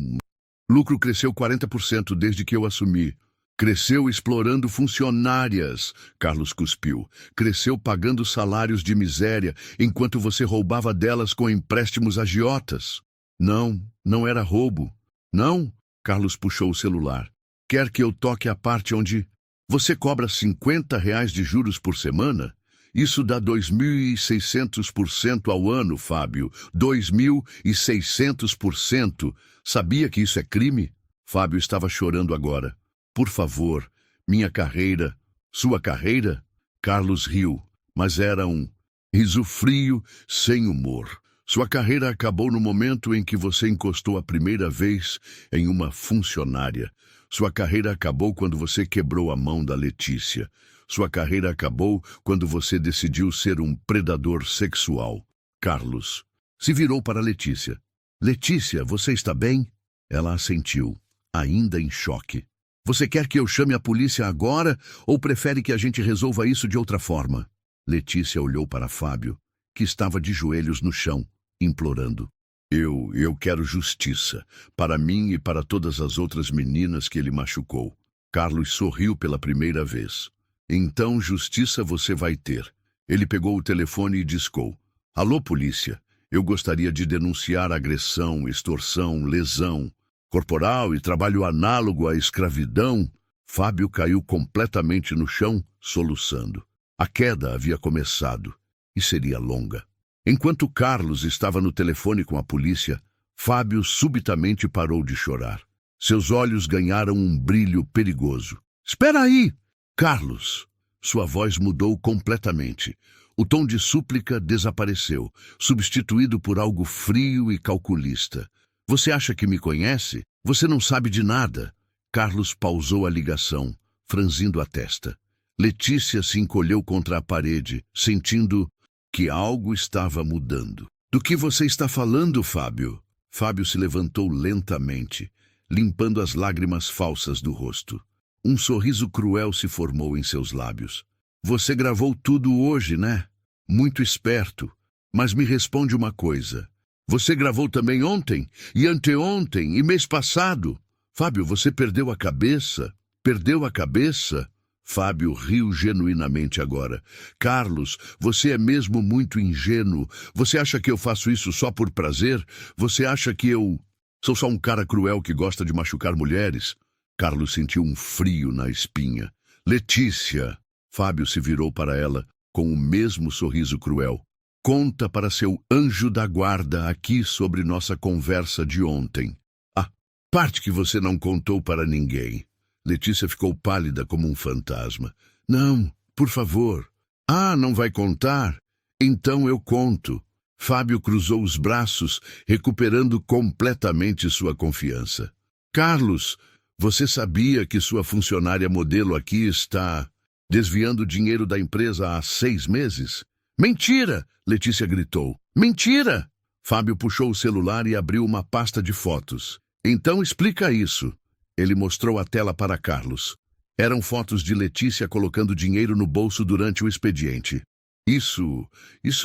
[SPEAKER 1] lucro cresceu 40% desde que eu assumi. Cresceu explorando funcionárias, Carlos cuspiu. Cresceu pagando salários de miséria, enquanto você roubava delas com empréstimos agiotas. Não era roubo. Não, Carlos puxou o celular. Quer que eu toque a parte onde você cobra R$ 50 de juros por semana? Isso dá 2.600% ao ano, Fábio. 2.600%. Sabia que isso é crime? Fábio estava chorando agora. Por favor, minha carreira... Sua carreira? Carlos riu, mas era um riso frio, sem humor. Sua carreira acabou no momento em que você encostou a primeira vez em uma funcionária. Sua carreira acabou quando você quebrou a mão da Letícia. Sua carreira acabou quando você decidiu ser um predador sexual. Carlos se virou para Letícia. Letícia, você está bem? Ela assentiu, ainda em choque. Você quer que eu chame a polícia agora ou prefere que a gente resolva isso de outra forma? Letícia olhou para Fábio, que estava de joelhos no chão, implorando. Eu quero justiça, para mim e para todas as outras meninas que ele machucou. Carlos sorriu pela primeira vez. Então, justiça você vai ter. Ele pegou o telefone e discou. Alô, polícia. Eu gostaria de denunciar agressão, extorsão, lesão corporal e trabalho análogo à escravidão. Fábio caiu completamente no chão, soluçando. A queda havia começado e seria longa. Enquanto Carlos estava no telefone com a polícia, Fábio subitamente parou de chorar. Seus olhos ganharam um brilho perigoso. Espera aí! Carlos! Sua voz mudou completamente. O tom de súplica desapareceu, substituído por algo frio e calculista. Você acha que me conhece? Você não sabe de nada. Carlos pausou a ligação, franzindo a testa. Letícia se encolheu contra a parede, sentindo que algo estava mudando. Do que você está falando, Fábio? Fábio se levantou lentamente, limpando as lágrimas falsas do rosto. Um sorriso cruel se formou em seus lábios. Você gravou tudo hoje, né? Muito esperto. Mas me responde uma coisa. Você gravou também ontem, e anteontem, e mês passado. Fábio, você perdeu a cabeça? Perdeu a cabeça? Fábio riu genuinamente agora. Carlos, você é mesmo muito ingênuo. Você acha que eu faço isso só por prazer? Você acha que eu sou só um cara cruel que gosta de machucar mulheres? Carlos sentiu um frio na espinha. Letícia! Fábio se virou para ela com o mesmo sorriso cruel. Conta para seu anjo da guarda aqui sobre nossa conversa de ontem. Ah, parte que você não contou para ninguém. Letícia ficou pálida como um fantasma. Não, por favor. Ah, não vai contar? Então eu conto. Fábio cruzou os braços, recuperando completamente sua confiança. Carlos, você sabia que sua funcionária modelo aqui está desviando dinheiro da empresa há 6 meses? Mentira! Letícia gritou. Mentira! Fábio puxou o celular e abriu uma pasta de fotos. Então explica isso. Ele mostrou a tela para Carlos. Eram fotos de Letícia colocando dinheiro no bolso durante o expediente. Isso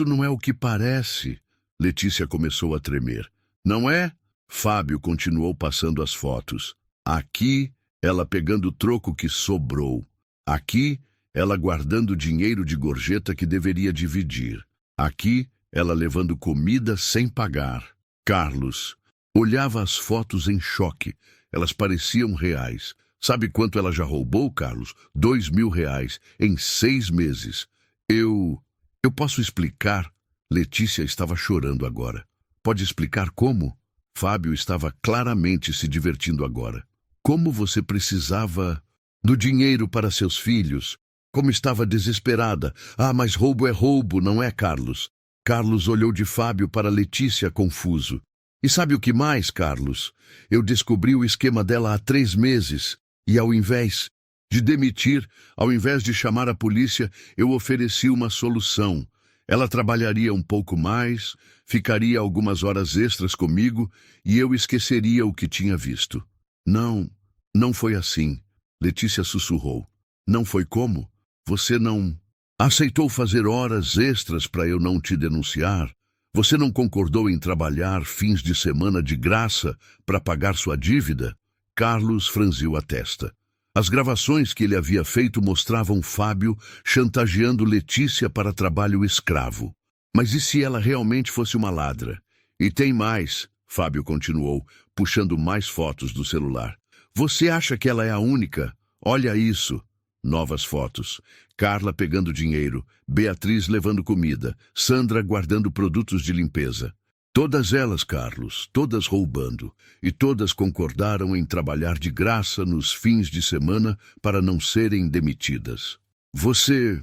[SPEAKER 1] não é o que parece. Letícia começou a tremer. Não é? Fábio continuou passando as fotos. Aqui, ela pegando o troco que sobrou. Aqui, ela guardando dinheiro de gorjeta que deveria dividir. Aqui, ela levando comida sem pagar. Carlos olhava as fotos em choque. Elas pareciam reais. Sabe quanto ela já roubou, Carlos? R$2.000 em 6 meses. Eu posso explicar? Letícia estava chorando agora. Pode explicar como? Fábio estava claramente se divertindo agora. Como você precisava do dinheiro para seus filhos? Como estava desesperada. Ah, mas roubo é roubo, não é, Carlos? Carlos olhou de Fábio para Letícia, confuso. E sabe o que mais, Carlos? Eu descobri o esquema dela há 3 meses. E ao invés de demitir, ao invés de chamar a polícia, eu ofereci uma solução. Ela trabalharia um pouco mais, ficaria algumas horas extras comigo e eu esqueceria o que tinha visto. Não foi assim. Letícia sussurrou. Não foi como? Você não aceitou fazer horas extras para eu não te denunciar? Você não concordou em trabalhar fins de semana de graça para pagar sua dívida? Carlos franziu a testa. As gravações que ele havia feito mostravam Fábio chantageando Letícia para trabalho escravo. Mas e se ela realmente fosse uma ladra? E tem mais, Fábio continuou, puxando mais fotos do celular. Você acha que ela é a única? Olha isso. Novas fotos. Carla pegando dinheiro, Beatriz levando comida, Sandra guardando produtos de limpeza. Todas elas, Carlos, todas roubando, e todas concordaram em trabalhar de graça nos fins de semana para não serem demitidas. Você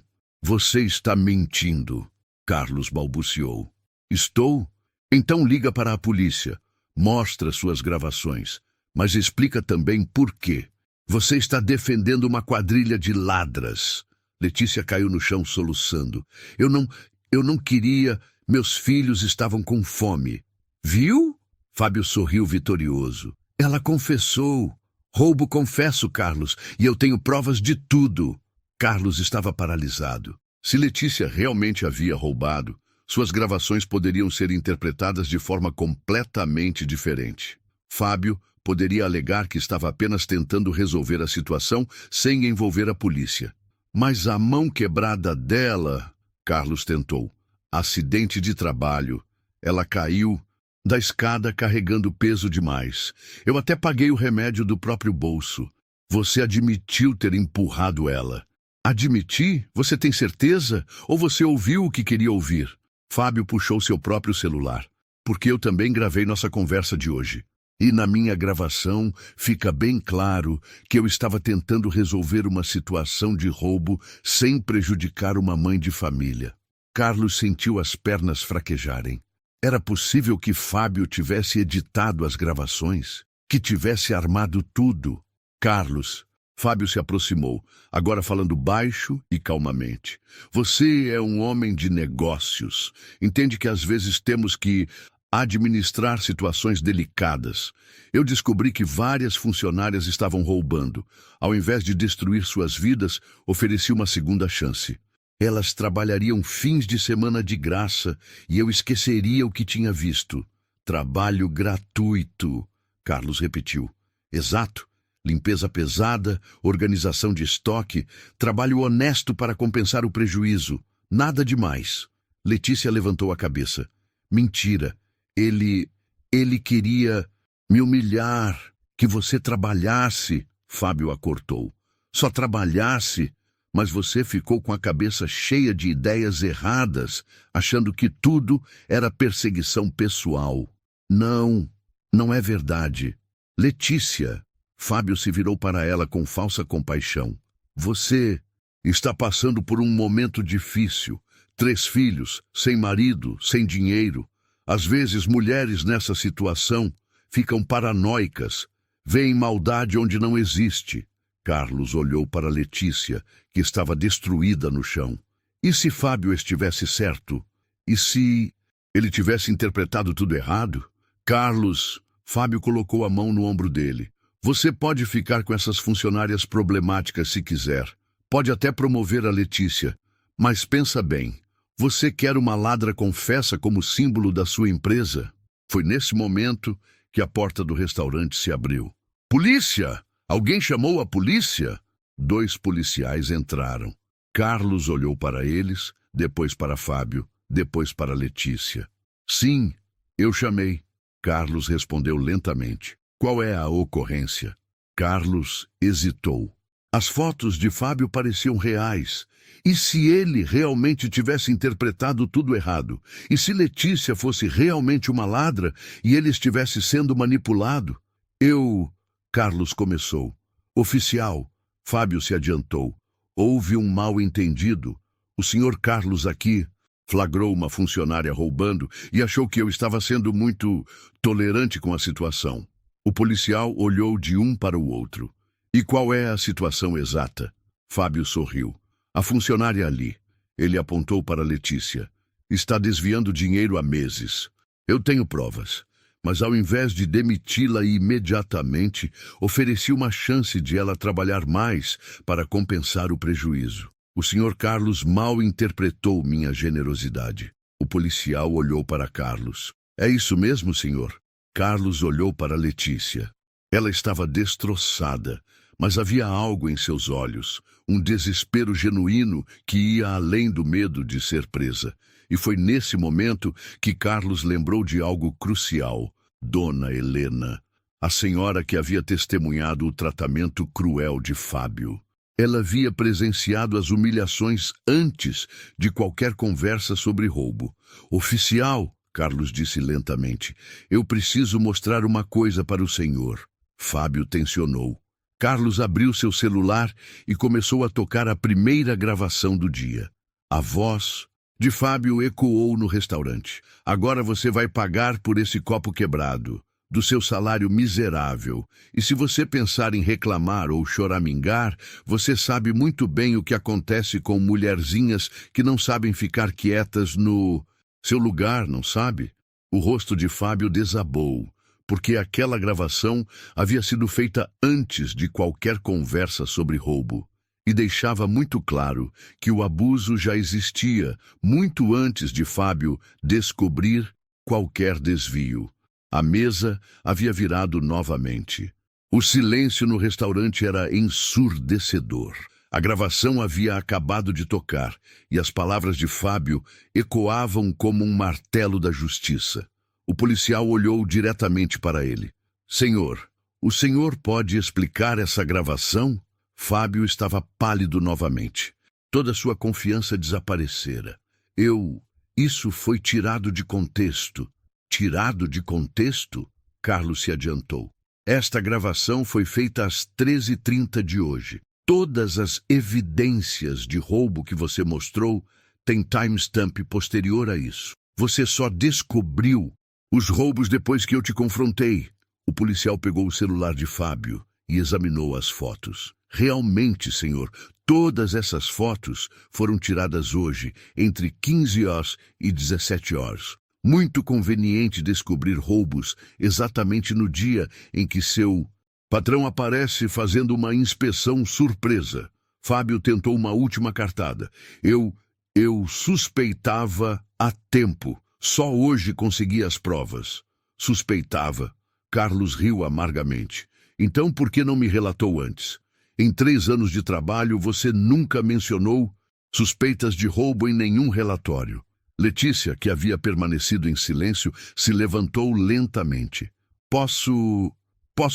[SPEAKER 1] está mentindo, Carlos balbuciou. Estou? Então liga para a polícia. Mostra suas gravações, mas explica também por quê. Você está defendendo uma quadrilha de ladras. Letícia caiu no chão soluçando. Eu não queria. Meus filhos estavam com fome. Viu? Fábio sorriu vitorioso. Ela confessou. Roubo confesso, Carlos, e eu tenho provas de tudo. Carlos estava paralisado. Se Letícia realmente havia roubado, suas gravações poderiam ser interpretadas de forma completamente diferente. Fábio poderia alegar que estava apenas tentando resolver a situação sem envolver a polícia. Mas a mão quebrada dela, Carlos tentou. Acidente de trabalho. Ela caiu da escada carregando peso demais. Eu até paguei o remédio do próprio bolso. Você admitiu ter empurrado ela. Admiti? Você tem certeza? Ou você ouviu o que queria ouvir? Fábio puxou seu próprio celular. Porque eu também gravei nossa conversa de hoje. E na minha gravação fica bem claro que eu estava tentando resolver uma situação de roubo sem prejudicar uma mãe de família. Carlos sentiu as pernas fraquejarem. Era possível que Fábio tivesse editado as gravações? Que tivesse armado tudo? Carlos, Fábio se aproximou, agora falando baixo e calmamente. Você é um homem de negócios. Entende que às vezes temos que administrar situações delicadas. Eu descobri que várias funcionárias estavam roubando. Ao invés de destruir suas vidas, ofereci uma segunda chance. Elas trabalhariam fins de semana de graça e eu esqueceria o que tinha visto. Trabalho gratuito, Carlos repetiu. Exato. Limpeza pesada, organização de estoque, trabalho honesto para compensar o prejuízo. Nada demais. Letícia levantou a cabeça. Mentira. Ele queria me humilhar, que você trabalhasse, Fábio a cortou. Só trabalhasse, mas você ficou com a cabeça cheia de ideias erradas, achando que tudo era perseguição pessoal. Não é verdade. Letícia, Fábio se virou para ela com falsa compaixão. Você está passando por um momento difícil. 3 filhos, sem marido, sem dinheiro. Às vezes, mulheres nessa situação ficam paranoicas, veem maldade onde não existe. Carlos olhou para Letícia, que estava destruída no chão. E se Fábio estivesse certo? E se ele tivesse interpretado tudo errado? Carlos, Fábio colocou a mão no ombro dele. Você pode ficar com essas funcionárias problemáticas se quiser. Pode até promover a Letícia. Mas pensa bem. Você quer uma ladra confessa como símbolo da sua empresa? Foi nesse momento que a porta do restaurante se abriu. Polícia! Alguém chamou a polícia? 2 policiais entraram. Carlos olhou para eles, depois para Fábio, depois para Letícia. Sim, eu chamei. Carlos respondeu lentamente. Qual é a ocorrência? Carlos hesitou. As fotos de Fábio pareciam reais. E se ele realmente tivesse interpretado tudo errado? E se Letícia fosse realmente uma ladra e ele estivesse sendo manipulado? Carlos começou. Oficial, Fábio se adiantou. Houve um mal-entendido. O senhor Carlos aqui flagrou uma funcionária roubando e achou que eu estava sendo muito tolerante com a situação. O policial olhou de um para o outro. E qual é a situação exata? Fábio sorriu. A funcionária ali, ele apontou para Letícia, está desviando dinheiro há meses. Eu tenho provas, mas ao invés de demiti-la imediatamente, ofereci uma chance de ela trabalhar mais para compensar o prejuízo. O senhor Carlos mal interpretou minha generosidade. O policial olhou para Carlos. É isso mesmo, senhor? Carlos olhou para Letícia. Ela estava destroçada, mas havia algo em seus olhos, um desespero genuíno que ia além do medo de ser presa. E foi nesse momento que Carlos lembrou de algo crucial. Dona Helena, a senhora que havia testemunhado o tratamento cruel de Fábio. Ela havia presenciado as humilhações antes de qualquer conversa sobre roubo. Oficial, Carlos disse lentamente, eu preciso mostrar uma coisa para o senhor. Fábio tensionou. Carlos abriu seu celular e começou a tocar a primeira gravação do dia. A voz de Fábio ecoou no restaurante. Agora você vai pagar por esse copo quebrado, do seu salário miserável. E se você pensar em reclamar ou choramingar, você sabe muito bem o que acontece com mulherzinhas que não sabem ficar quietas no seu lugar, não sabe? O rosto de Fábio desabou, porque aquela gravação havia sido feita antes de qualquer conversa sobre roubo. E deixava muito claro que o abuso já existia muito antes de Fábio descobrir qualquer desvio. A mesa havia virado novamente. O silêncio no restaurante era ensurdecedor. A gravação havia acabado de tocar e as palavras de Fábio ecoavam como um martelo da justiça. O policial olhou diretamente para ele. Senhor, o senhor pode explicar essa gravação? Fábio estava pálido novamente. Toda sua confiança desaparecera. Isso foi tirado de contexto. Tirado de contexto? Carlos se adiantou. Esta gravação foi feita às 13h30 de hoje. Todas as evidências de roubo que você mostrou têm timestamp posterior a isso. Você só descobriu os roubos depois que eu te confrontei. O policial pegou o celular de Fábio e examinou as fotos. Realmente, senhor, todas essas fotos foram tiradas hoje, entre 15 horas e 17 horas. Muito conveniente descobrir roubos exatamente no dia em que seu patrão aparece fazendo uma inspeção surpresa. Fábio tentou uma última cartada. Eu suspeitava há tempo. Só hoje consegui as provas. Suspeitava. Carlos riu amargamente. Então por que não me relatou antes? Em 3 anos de trabalho, você nunca mencionou suspeitas de roubo em nenhum relatório. Letícia, que havia permanecido em silêncio, se levantou lentamente. Posso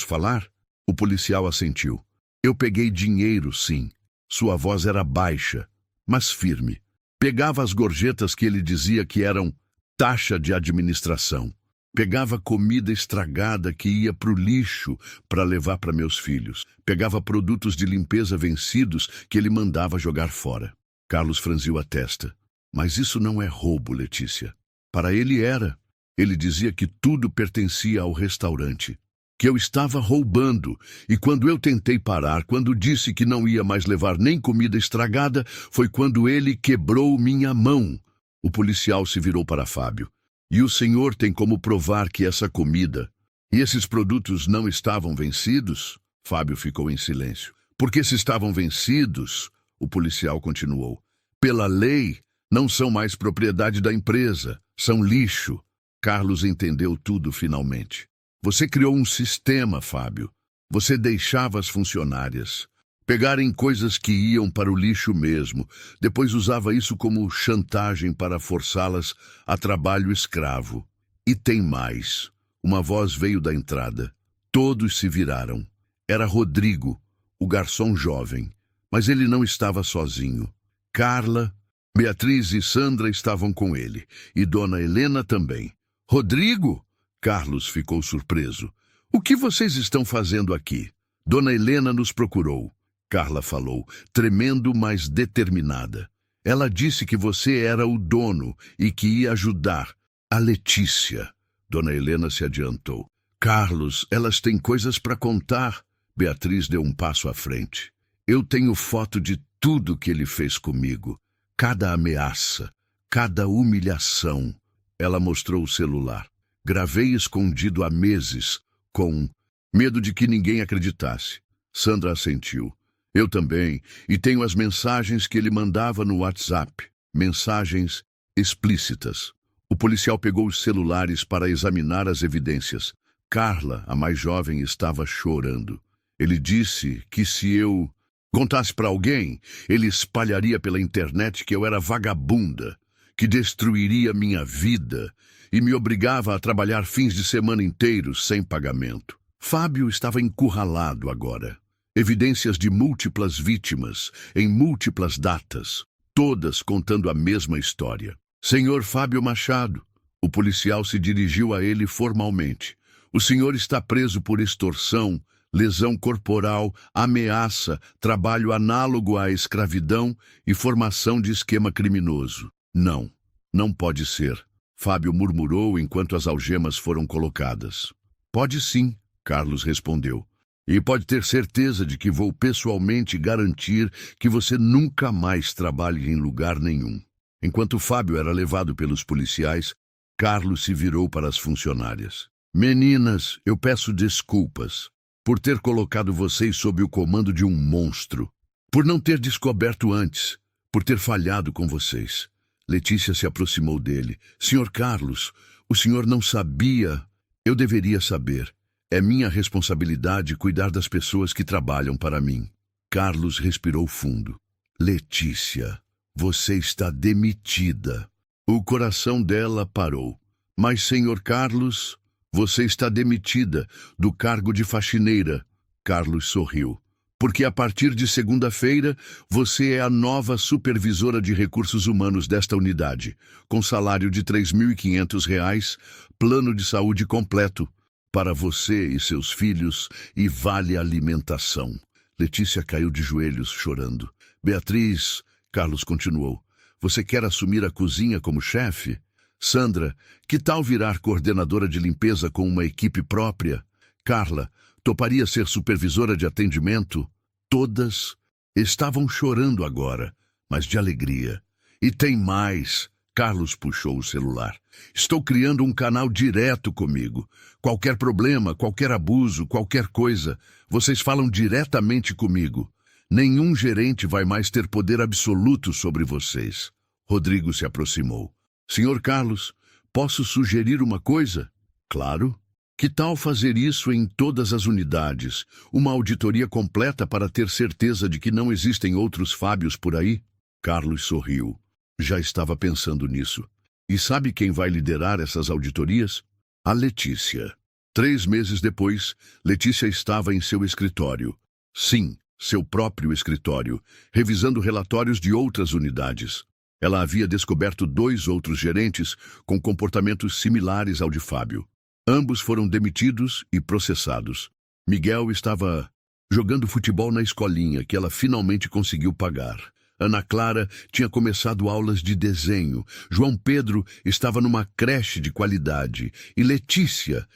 [SPEAKER 1] falar? O policial assentiu. Eu peguei dinheiro, sim. Sua voz era baixa, mas firme. Pegava as gorjetas que ele dizia que eram taxa de administração. Pegava comida estragada que ia para o lixo para levar para meus filhos. Pegava produtos de limpeza vencidos que ele mandava jogar fora. Carlos franziu a testa. Mas isso não é roubo, Letícia. Para ele era. Ele dizia que tudo pertencia ao restaurante. Que eu estava roubando. E quando eu tentei parar, quando disse que não ia mais levar nem comida estragada, foi quando ele quebrou minha mão. O policial se virou para Fábio. E o senhor tem como provar que essa comida e esses produtos não estavam vencidos? Fábio ficou em silêncio. Porque se estavam vencidos, o policial continuou, pela lei, não são mais propriedade da empresa, são lixo. Carlos entendeu tudo finalmente. Você criou um sistema, Fábio. Você deixava as funcionárias pegarem coisas que iam para o lixo mesmo. Depois usava isso como chantagem para forçá-las a trabalho escravo. E tem mais. Uma voz veio da entrada. Todos se viraram. Era Rodrigo, o garçom jovem. Mas ele não estava sozinho. Carla, Beatriz e Sandra estavam com ele. E Dona Helena também. Rodrigo? Carlos ficou surpreso. O que vocês estão fazendo aqui? Dona Helena nos procurou. Carla falou, tremendo, mas determinada. Ela disse que você era o dono e que ia ajudar. A Letícia. Dona Helena se adiantou. Carlos, elas têm coisas para contar. Beatriz deu um passo à frente. Eu tenho foto de tudo que ele fez comigo. Cada ameaça, cada humilhação. Ela mostrou o celular. Gravei escondido há meses, com medo de que ninguém acreditasse. Sandra assentiu. Eu também, e tenho as mensagens que ele mandava no WhatsApp, mensagens explícitas. O policial pegou os celulares para examinar as evidências. Carla, a mais jovem, estava chorando. Ele disse que se eu contasse para alguém, ele espalharia pela internet que eu era vagabunda, que destruiria minha vida e me obrigava a trabalhar fins de semana inteiros sem pagamento. Fábio estava encurralado agora. Evidências de múltiplas vítimas, em múltiplas datas, todas contando a mesma história. Senhor Fábio Machado, o policial se dirigiu a ele formalmente. O senhor está preso por extorsão, lesão corporal, ameaça, trabalho análogo à escravidão e formação de esquema criminoso. Não, não pode ser, Fábio murmurou enquanto as algemas foram colocadas. Pode sim, Carlos respondeu. E pode ter certeza de que vou pessoalmente garantir que você nunca mais trabalhe em lugar nenhum. Enquanto Fábio era levado pelos policiais, Carlos se virou para as funcionárias. Meninas, eu peço desculpas por ter colocado vocês sob o comando de um monstro, por não ter descoberto antes, por ter falhado com vocês. Letícia se aproximou dele. Senhor Carlos, o senhor não sabia. Eu deveria saber. É minha responsabilidade cuidar das pessoas que trabalham para mim. Carlos respirou fundo. Letícia, você está demitida. O coração dela parou. Mas, senhor Carlos, você está demitida do cargo de faxineira. Carlos sorriu. Porque a partir de segunda-feira, você é a nova supervisora de recursos humanos desta unidade, com salário de R$ 3.500, plano de saúde completo para você e seus filhos e vale alimentação. Letícia caiu de joelhos, chorando. Beatriz, Carlos continuou, você quer assumir a cozinha como chefe? Sandra, que tal virar coordenadora de limpeza com uma equipe própria? Carla, toparia ser supervisora de atendimento? Todas estavam chorando agora, mas de alegria. E tem mais. Carlos puxou o celular. Estou criando um canal direto comigo. Qualquer problema, qualquer abuso, qualquer coisa, vocês falam diretamente comigo. Nenhum gerente vai mais ter poder absoluto sobre vocês. Rodrigo se aproximou. Senhor Carlos, posso sugerir uma coisa? Claro. Que tal fazer isso em todas as unidades? Uma auditoria completa para ter certeza de que não existem outros Fábios por aí? Carlos sorriu. Já estava pensando nisso. E sabe quem vai liderar essas auditorias? A Letícia. 3 meses depois, Letícia estava em seu escritório. Sim, seu próprio escritório, revisando relatórios de outras unidades. Ela havia descoberto 2 outros gerentes com comportamentos similares ao de Fábio. Ambos foram demitidos e processados. Miguel estava jogando futebol na escolinha, que ela finalmente conseguiu pagar. Ana Clara tinha começado aulas de desenho. João Pedro estava numa creche de qualidade. E Letícia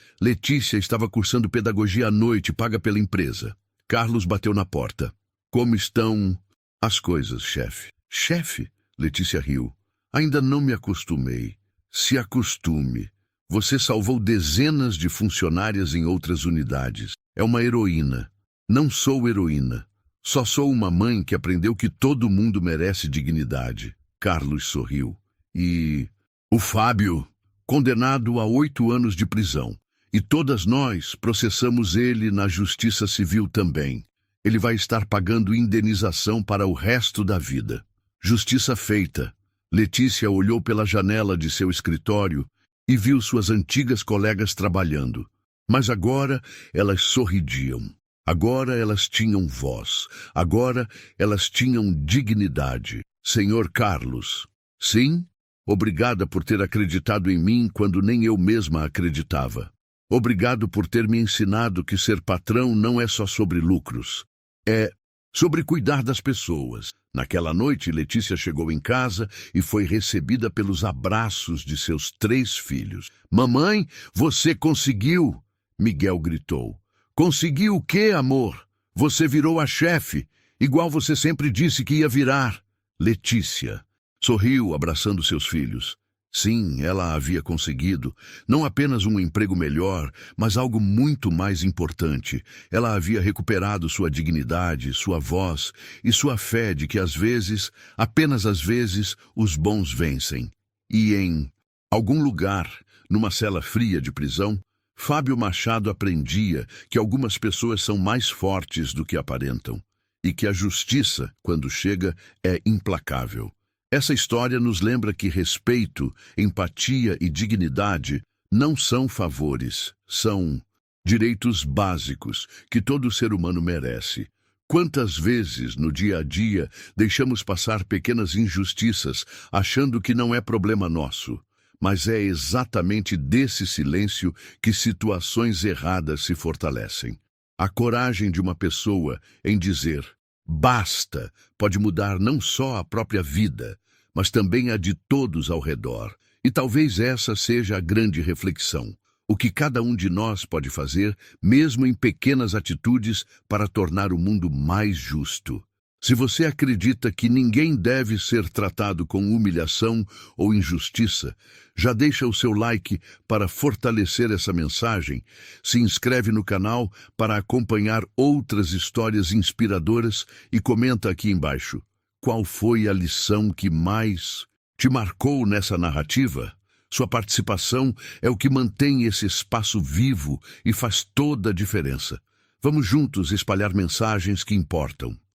[SPEAKER 1] estava cursando pedagogia à noite, paga pela empresa. Carlos bateu na porta. Como estão as coisas, chefe? Chefe? Letícia riu. Ainda não me acostumei. Se acostume. Você salvou dezenas de funcionárias em outras unidades. É uma heroína. Não sou heroína. Só sou uma mãe que aprendeu que todo mundo merece dignidade. Carlos sorriu. E o Fábio, condenado a 8 anos de prisão. E todas nós processamos ele na Justiça Civil também. Ele vai estar pagando indenização para o resto da vida. Justiça feita. Letícia olhou pela janela de seu escritório e viu suas antigas colegas trabalhando. Mas agora elas sorridiam. Agora elas tinham voz. Agora elas tinham dignidade. Senhor Carlos. Sim? Obrigada por ter acreditado em mim quando nem eu mesma acreditava. Obrigado por ter me ensinado que ser patrão não é só sobre lucros. É sobre cuidar das pessoas. Naquela noite, Letícia chegou em casa e foi recebida pelos abraços de seus 3 filhos. Mamãe, você conseguiu! Miguel gritou. Conseguiu o quê, amor? Você virou a chefe, igual você sempre disse que ia virar. Letícia sorriu, abraçando seus filhos. Sim, ela havia conseguido, não apenas um emprego melhor, mas algo muito mais importante. Ela havia recuperado sua dignidade, sua voz e sua fé de que às vezes, apenas às vezes, os bons vencem. E em algum lugar, numa cela fria de prisão, Fábio Machado aprendia que algumas pessoas são mais fortes do que aparentam e que a justiça, quando chega, é implacável. Essa história nos lembra que respeito, empatia e dignidade não são favores, são direitos básicos que todo ser humano merece. Quantas vezes, no dia a dia, deixamos passar pequenas injustiças, achando que não é problema nosso, mas é exatamente desse silêncio que situações erradas se fortalecem. A coragem de uma pessoa em dizer basta pode mudar não só a própria vida, mas também a de todos ao redor. E talvez essa seja a grande reflexão. O que cada um de nós pode fazer, mesmo em pequenas atitudes, para tornar o mundo mais justo. Se você acredita que ninguém deve ser tratado com humilhação ou injustiça, já deixa o seu like para fortalecer essa mensagem, se inscreve no canal para acompanhar outras histórias inspiradoras e comenta aqui embaixo. Qual foi a lição que mais te marcou nessa narrativa? Sua participação é o que mantém esse espaço vivo e faz toda a diferença. Vamos juntos espalhar mensagens que importam.